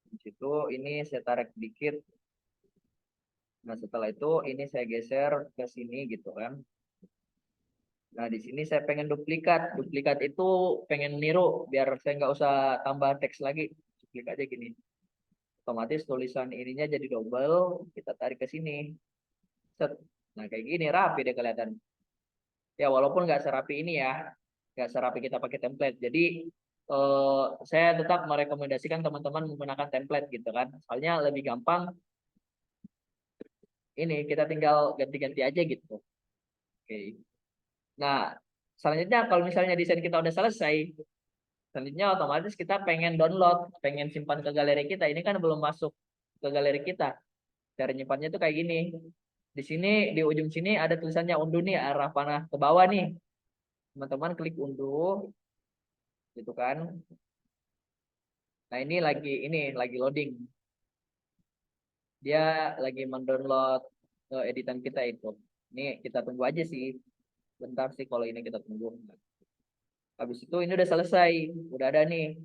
Di situ ini saya tarik dikit. Nah, setelah itu ini saya geser ke sini gitu kan. Nah, di sini saya pengen duplikat. Duplikat itu pengen niru biar saya nggak usah tambah teks lagi. Klik aja gini. Otomatis tulisan ininya jadi double. Kita tarik ke sini. Set. Nah, kayak gini rapi deh kelihatan. Ya, walaupun nggak serapi ini ya. Nggak serapi kita pakai template. Jadi, saya tetap merekomendasikan teman-teman menggunakan template gitu kan. Soalnya lebih gampang. Ini kita tinggal ganti-ganti aja gitu. Oke. Nah, selanjutnya kalau misalnya desain kita udah selesai, selanjutnya otomatis kita pengen download, pengen simpan ke galeri kita. Ini kan belum masuk ke galeri kita. Cara nyimpannya tuh kayak gini. Di sini di ujung sini ada tulisannya unduh nih, arah panah ke bawah nih. Teman-teman klik unduh, gitu kan. Nah, ini lagi loading. Dia lagi mendownload editan kita itu. Ini kita tunggu aja sih. Bentar sih kalau ini kita tunggu. Habis itu ini udah selesai, udah ada nih.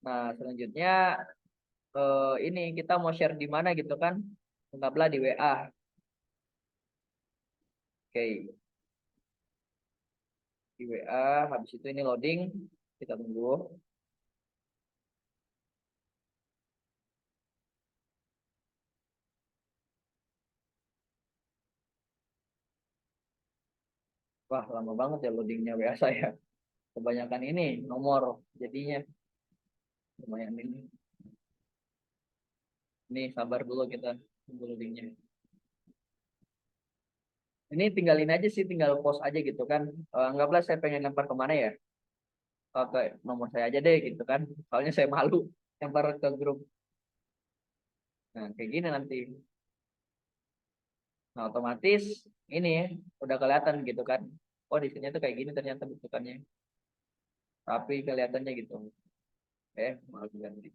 Nah, selanjutnya ini kita mau share di mana gitu kan? Anggaplah di WA. Oke, di WA. Habis itu ini loading, kita tunggu. Wah, lama banget ya loadingnya WA saya. Kebanyakan ini nomor, jadinya lumayan ini. Ini sabar dulu kita tunggu loadingnya. Ini tinggalin aja sih, tinggal post aja gitu kan. Anggaplah saya pengen lempar kemana ya? Ke nomor saya aja deh gitu kan. Soalnya saya malu lempar ke grup. Nah, kayak gini nanti. Nah, otomatis ini ya, udah kelihatan gitu kan. Oh, di sini tuh kayak gini ternyata bentukannya. Tapi kelihatannya gitu. Malah ganti.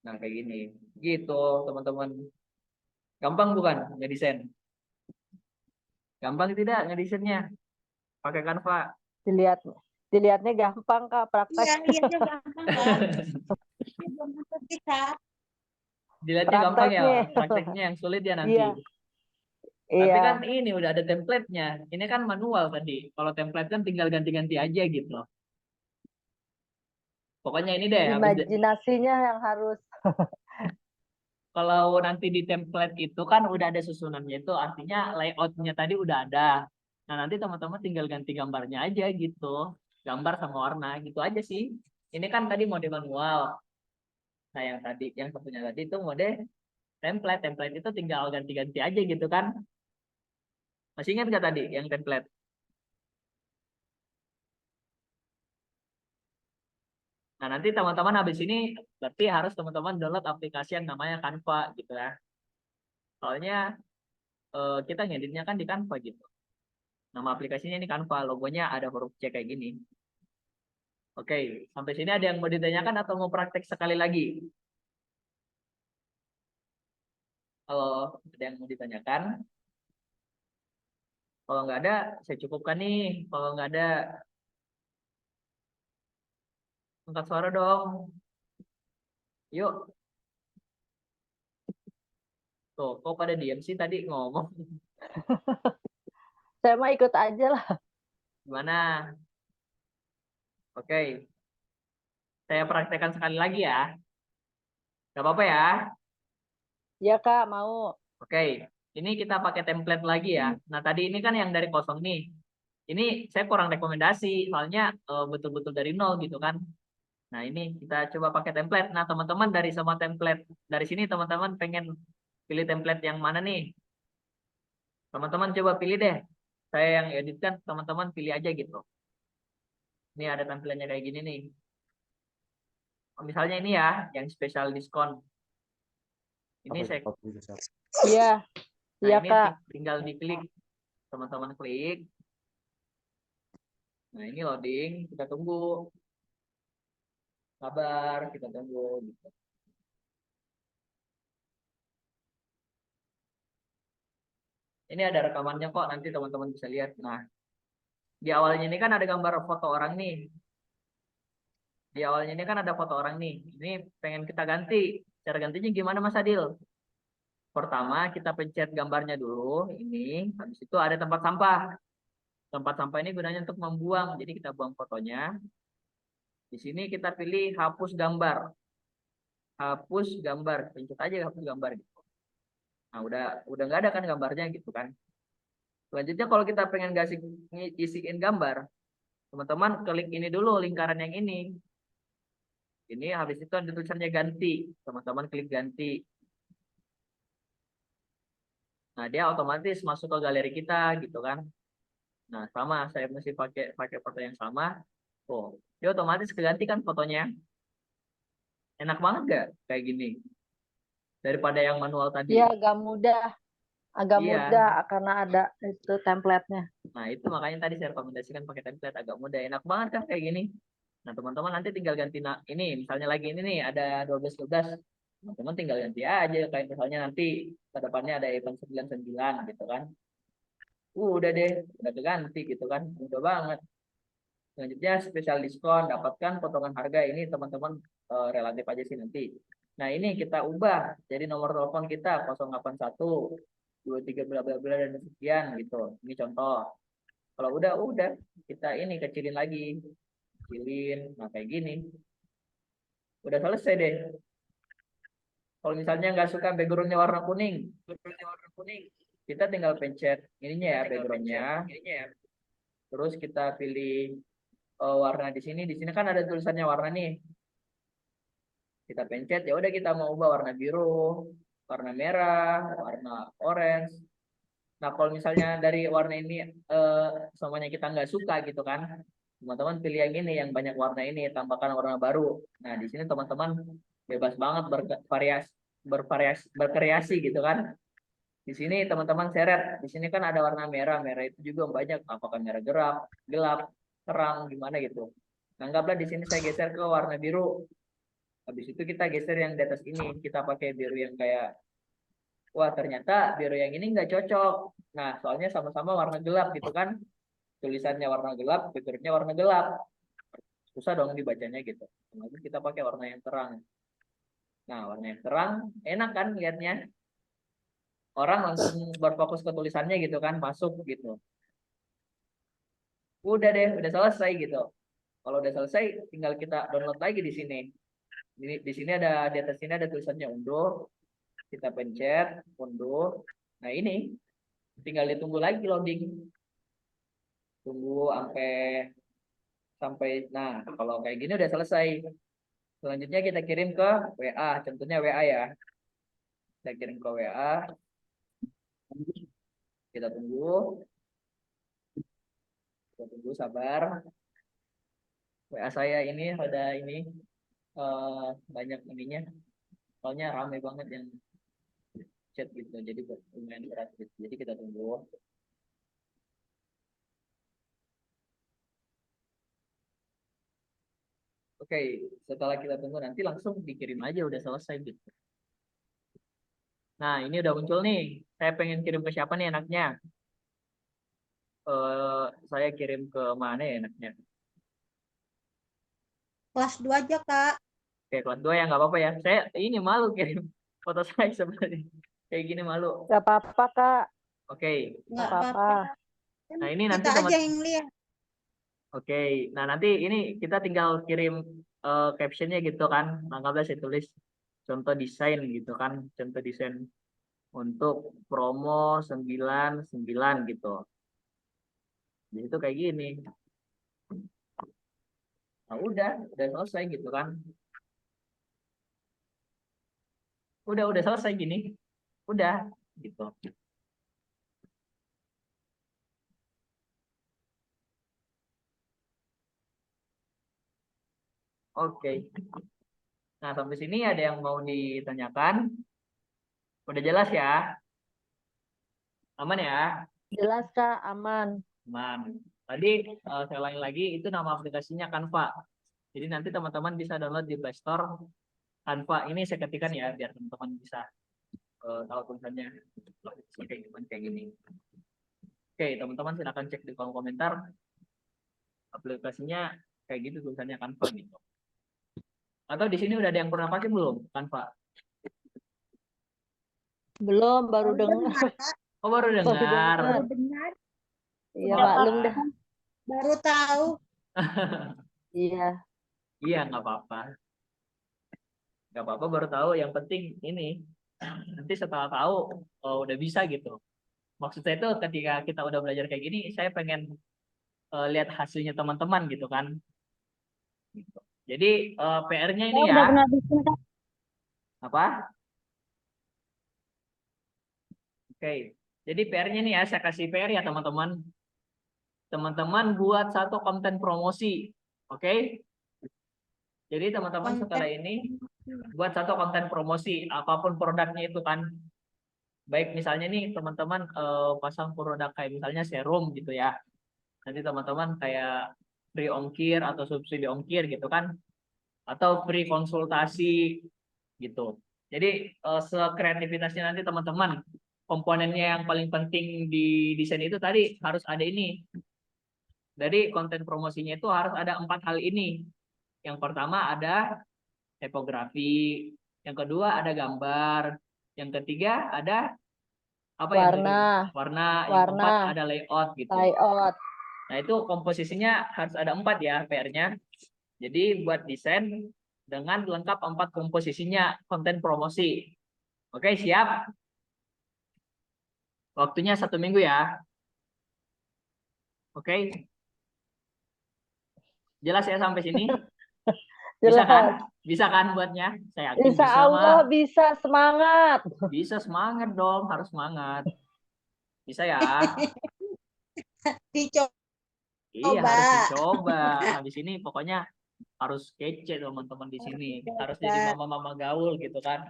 Nah, kayak gini. Gitu, teman-teman. Gampang bukan ngedesain? Gampang tidak ngedesainnya? Pakai Canva. Dilihatnya gampang Kak, praktek. Iya, iya gampang Kak. Ini belum masuk sih Kak. Dilihatnya gampang ya, Prakteknya. prakteknya yang sulit ya nanti. Iya, Tapi iya. kan ini udah ada template-nya. Ini kan manual tadi. Kalau template kan tinggal ganti-ganti aja gitu. Pokoknya ini deh, Imajinasinya yang harus. kalau nanti di template itu kan udah ada susunannya itu, artinya layout-nya tadi udah ada. Nah, nanti teman-teman tinggal ganti gambarnya aja gitu. Gambar sama warna gitu aja sih. Ini kan tadi mode manual. Nah, yang tadi, yang satunya tadi itu mode template. Template itu tinggal ganti-ganti aja gitu kan. Masih ingat nggak tadi yang template? Nah, nanti teman-teman habis ini berarti harus teman-teman download aplikasi yang namanya Canva gitu ya. Soalnya kita ngeditnya kan di Canva gitu. Nama aplikasinya ini Canva, logonya ada huruf C kayak gini. Oke, sampai sini ada yang mau ditanyakan atau mau praktek sekali lagi? Kalau ada yang mau ditanyakan, kalau nggak ada, saya cukupkan nih. Kalau nggak ada, angkat suara dong. Yuk, tuh, kok pada diam sih tadi ngomong? Saya mah ikut aja lah. Gimana? Oke, saya praktekkan sekali lagi ya. Gak apa-apa ya? Ya Kak, mau. Oke, ini kita pakai template lagi ya. Nah, tadi ini kan yang dari kosong nih. Ini saya kurang rekomendasi, soalnya betul-betul dari nol gitu kan. Nah, ini kita coba pakai template. Nah, teman-teman dari semua template, dari sini teman-teman pengen pilih template yang mana nih? Teman-teman coba pilih deh. Saya yang editkan, teman-teman pilih aja gitu. Ini ada tampilannya kayak gini nih. Misalnya ini ya, yang special diskon. Ini saya, Iya, nah iya ini Kak. tinggal diklik, teman-teman klik. Nah, ini loading, kita tunggu. Sabar, kita tunggu. Gitu. Ini ada rekamannya kok, nanti teman-teman bisa lihat. Nah, di awalnya ini kan ada gambar foto orang nih. Di awalnya ini kan ada foto orang nih. Ini pengen kita ganti. Cara gantinya gimana Mas Adil? Pertama kita pencet gambarnya dulu. Ini. Habis itu ada tempat sampah. Tempat sampah ini gunanya untuk membuang. Jadi kita buang fotonya. Di sini kita pilih hapus gambar. Hapus gambar. Pencet aja hapus gambar. Gitu. Nah udah nggak ada kan gambarnya gitu kan. Selanjutnya kalau kita pengen isiin gambar. Teman-teman klik ini dulu lingkaran yang ini. Ini habis itu ada tulisannya ganti. Teman-teman klik ganti. Nah, dia otomatis masuk ke galeri kita gitu kan. Nah, sama saya mesti pakai pakai foto yang sama. Oh, dia otomatis keganti kan fotonya. Enak banget gak kayak gini daripada yang manual tadi. Iya, agak Iya. mudah karena ada itu template-nya. Nah, itu makanya tadi saya rekomendasikan pakai template agak mudah. Enak banget kan kayak gini. Nah, teman-teman nanti tinggal ganti ini misalnya lagi ini nih ada 12 teman-teman tinggal ganti aja kayak misalnya nanti ke depannya ada event 99 gitu kan. Udah deh, udah keganti gitu kan. Mudah banget. Selanjutnya spesial diskon, dapatkan potongan harga ini teman-teman relatif aja sih nanti. Nah ini kita ubah jadi nomor telepon kita 081 23 bla bla bla dan sekian gitu. Ini contoh. Kalau udah kita ini kecilin lagi, kecilin, nah kayak gini. Udah selesai deh. Kalau misalnya nggak suka backgroundnya warna kuning, kita tinggal pencet ininya ya backgroundnya. Terus kita pilih warna di sini. Di sini kan ada tulisannya warna nih. Kita pencet ya udah kita mau ubah warna biru, warna merah, warna orange. Nah kalau misalnya dari warna ini semuanya kita nggak suka gitu kan, teman-teman pilih yang ini yang banyak warna ini, tambahkan warna baru. Nah di sini teman-teman bebas banget berkreasi gitu kan. Di sini teman-teman seret, di sini kan ada warna merah, merah itu juga banyak, apakah merah gelap, terang, gimana gitu. Anggaplah di sini saya geser ke warna biru. Habis itu kita geser yang di atas ini, kita pakai biru yang kayak, wah ternyata biru yang ini nggak cocok. Nah, soalnya sama-sama warna gelap gitu kan. Tulisannya warna gelap, backgroundnya warna gelap. Susah dong dibacanya gitu. Lalu kita pakai warna yang terang. Nah, warna yang terang enak kan lihatnya. Orang langsung berfokus ke tulisannya gitu kan, masuk gitu. Udah deh, udah selesai gitu. Kalau udah selesai, tinggal kita download lagi di sini. Di sini ada di atas sini ada tulisannya unduh. Kita pencet unduh. Nah ini tinggal ditunggu lagi loading. Tunggu sampai sampai. Nah kalau kayak gini udah selesai. Selanjutnya kita kirim ke WA. Contohnya WA ya. Kita kirim ke WA. Kita tunggu. Kita tunggu sabar. WA saya ini ada ini banyak ininya. Soalnya ramai banget yang chat gitu. Jadi lumayan berat gitu. Jadi kita tunggu. Oke, setelah kita tunggu nanti langsung dikirim aja udah selesai gitu. Nah, ini udah muncul nih. Saya pengen kirim ke siapa nih enaknya? Saya kirim ke mana ya enaknya? Kelas 2 aja, Kak. Oke, kelas 2 ya nggak apa-apa ya. Saya ini malu kirim foto saya sebenarnya. Kayak gini malu. Gak apa-apa, Kak. Oke. Nggak Apa-apa. apa-apa. Nah, ini nanti Kita teman. aja yang lihat. Oke. Nah, nanti ini kita tinggal kirim captionnya gitu kan. Anggaplah saya tulis contoh desain gitu kan. Contoh desain untuk promo 99 gitu. Di situ kayak gini. Nah, udah selesai gitu kan. Udah selesai gini. Udah gitu. Oke. Nah, sampai sini ada yang mau ditanyakan? Udah jelas ya? Aman ya? Jelas, Kak. Aman. Aman. Tadi saya ulangi lagi, itu nama aplikasinya Canva. Jadi nanti teman-teman bisa download di Play Store. Canva ini saya ketikkan ya, biar teman-teman bisa tahu tulisannya. Kayak gini. Oke, teman-teman silakan cek di kolom komentar. Aplikasinya kayak gitu tulisannya Canva gitu. Atau di sini udah ada yang pernah pakai belum Canva? Belum, baru dengar. Oh, baru dengar. Baru dengar. Iya, Nggak maklum apa-apa. deh. Baru tahu. Iya. Iya, nggak apa-apa. Nggak apa-apa baru tahu. Yang penting ini nanti setelah tahu udah bisa gitu. Maksud saya itu ketika kita udah belajar kayak gini, saya pengen lihat hasilnya teman-teman gitu kan. Gitu. Jadi PR-nya ini ya. Apa? Oke. Jadi PR-nya nih ya, saya kasih PR ya teman-teman. Teman-teman buat satu konten promosi. Oke? Jadi teman-teman setelah ini buat satu konten promosi apapun produknya itu kan. Baik misalnya nih teman-teman pasang produk kayak misalnya serum gitu ya. Nanti teman-teman kayak free ongkir atau subsidi ongkir gitu kan. Atau free konsultasi gitu. Jadi sekreativitasnya nanti teman-teman. Komponennya yang paling penting di desain itu tadi harus ada ini. Dari konten promosinya itu harus ada 4 hal ini. Yang pertama ada tipografi, yang kedua ada gambar, yang ketiga ada apa yang Warna. warna, yang Warna. keempat ada layout gitu. Layout. Nah itu komposisinya harus ada 4 ya PR-nya. Jadi buat desain dengan lengkap 4 komposisinya konten promosi. Oke siap? Waktunya 1 minggu ya. Oke. Jelas ya sampai sini? Bisa Jelas. kan? Bisa kan buatnya? Saya yakin Insya bisa Allah mah. bisa, semangat. Bisa semangat dong, harus semangat. Bisa ya? Dicoba. Iya harus dicoba. Habis ini pokoknya harus kece teman-teman di sini. Harus jadi mama-mama gaul gitu kan.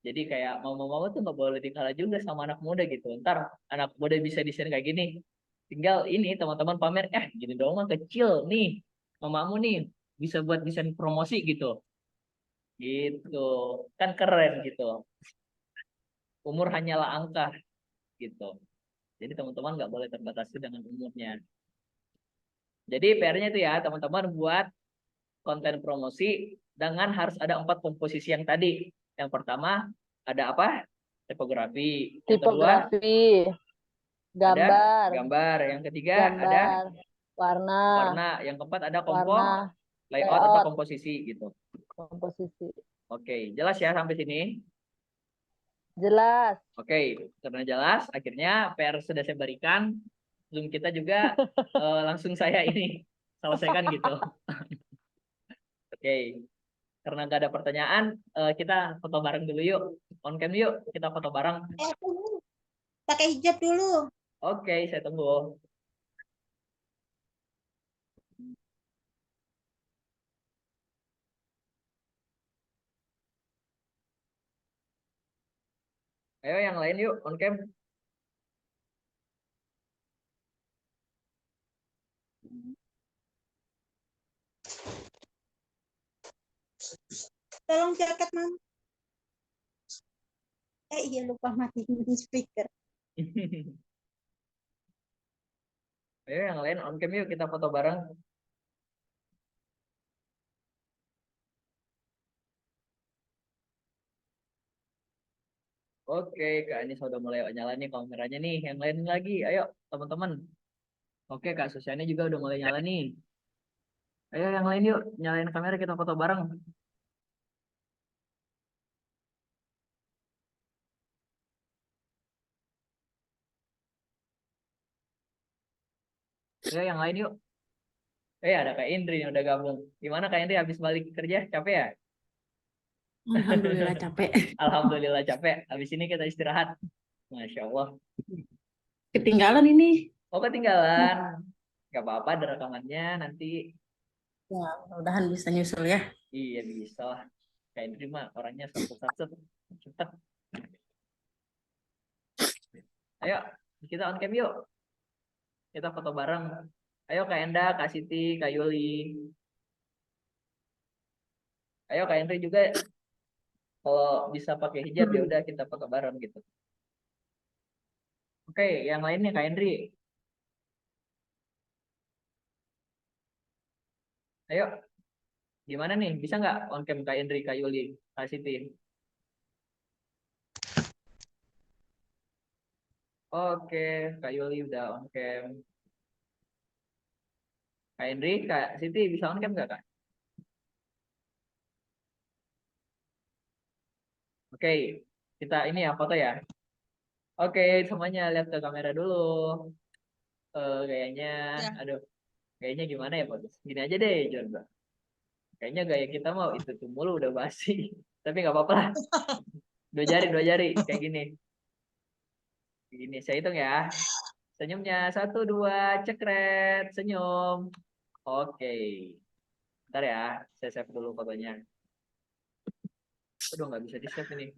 Jadi kayak mama-mama tuh nggak boleh dikalah juga sama anak muda gitu. Ntar anak muda bisa desain kayak gini. Tinggal ini teman-teman pamer, gini dong mah kecil nih. Mamamu nih bisa buat desain promosi gitu. Gitu. Kan keren gitu. Umur hanyalah angka gitu. Jadi teman-teman nggak boleh terbatasi dengan umurnya. Jadi PR-nya itu ya teman-teman buat konten promosi dengan harus ada 4 komposisi yang tadi. Yang pertama ada apa? Tipografi. Yang kedua Tipografi, ada gambar, gambar. Yang ketiga ada warna, warna. Yang keempat ada warna, layout atau layout, komposisi gitu. komposisi. Oke, jelas ya sampai sini? Jelas. Oke, karena jelas, akhirnya PR sudah saya berikan. Zoom kita juga langsung saya ini selesaikan gitu. Oke, karena nggak ada pertanyaan, kita foto bareng dulu yuk. On cam yuk, kita foto bareng. Tunggu. Pakai hijab dulu. Oke, saya tunggu. Ayo yang lain yuk, on cam. Tolong jaket Mam. Iya lupa matiin speaker. Ayo yang lain on cam yuk, kita foto bareng. Oke, Kak Anis udah mulai nyala nih kameranya nih. Yang lain lagi, ayo teman-teman. Oke, Kak Susiani juga udah mulai nyala nih. Ayo yang lain yuk, nyalain kamera kita foto bareng. Ayo yang lain yuk. Ada Kak Indri yang udah gabung. Gimana Kak Indri habis balik kerja? Capek ya? Alhamdulillah capek. Alhamdulillah capek. Habis ini kita istirahat. Masya Allah. Ketinggalan ini. Oh ketinggalan. Gak apa-apa ada rekamannya nanti. Ya, mudah-mudahan bisa nyusul ya. Iya bisa lah. Kak Indri mah orangnya satu-satu. Cepet. Ayo kita on cam yuk. Kita foto bareng. Ayo Kak Enda, Kak Siti, Kak Yuli. Ayo Kak Indri juga. Kalau bisa pakai hijab ya udah kita foto bareng gitu. Oke, yang lainnya Kak Indri. Ayo, gimana nih? Bisa nggak on cam Kak Indri, Kak Yuli, Kak Siti? Oke, Kak Yuli udah on cam. Kak Indri, Kak Siti bisa on cam nggak Kak? Oke, kita ini ya foto ya. Oke, semuanya lihat ke kamera dulu. Kayaknya, Ya. aduh, kayaknya gimana ya Pak? Gini aja deh, coba. Kayaknya gaya kita mau itu tuh mulu udah basi. Tapi nggak apa-apa lah. Dua jari kayak gini. Gini, saya hitung ya. Senyumnya 1, 2, cekret, senyum. Oke. Bentar ya, saya save dulu fotonya. Aduh, nggak bisa di save ini.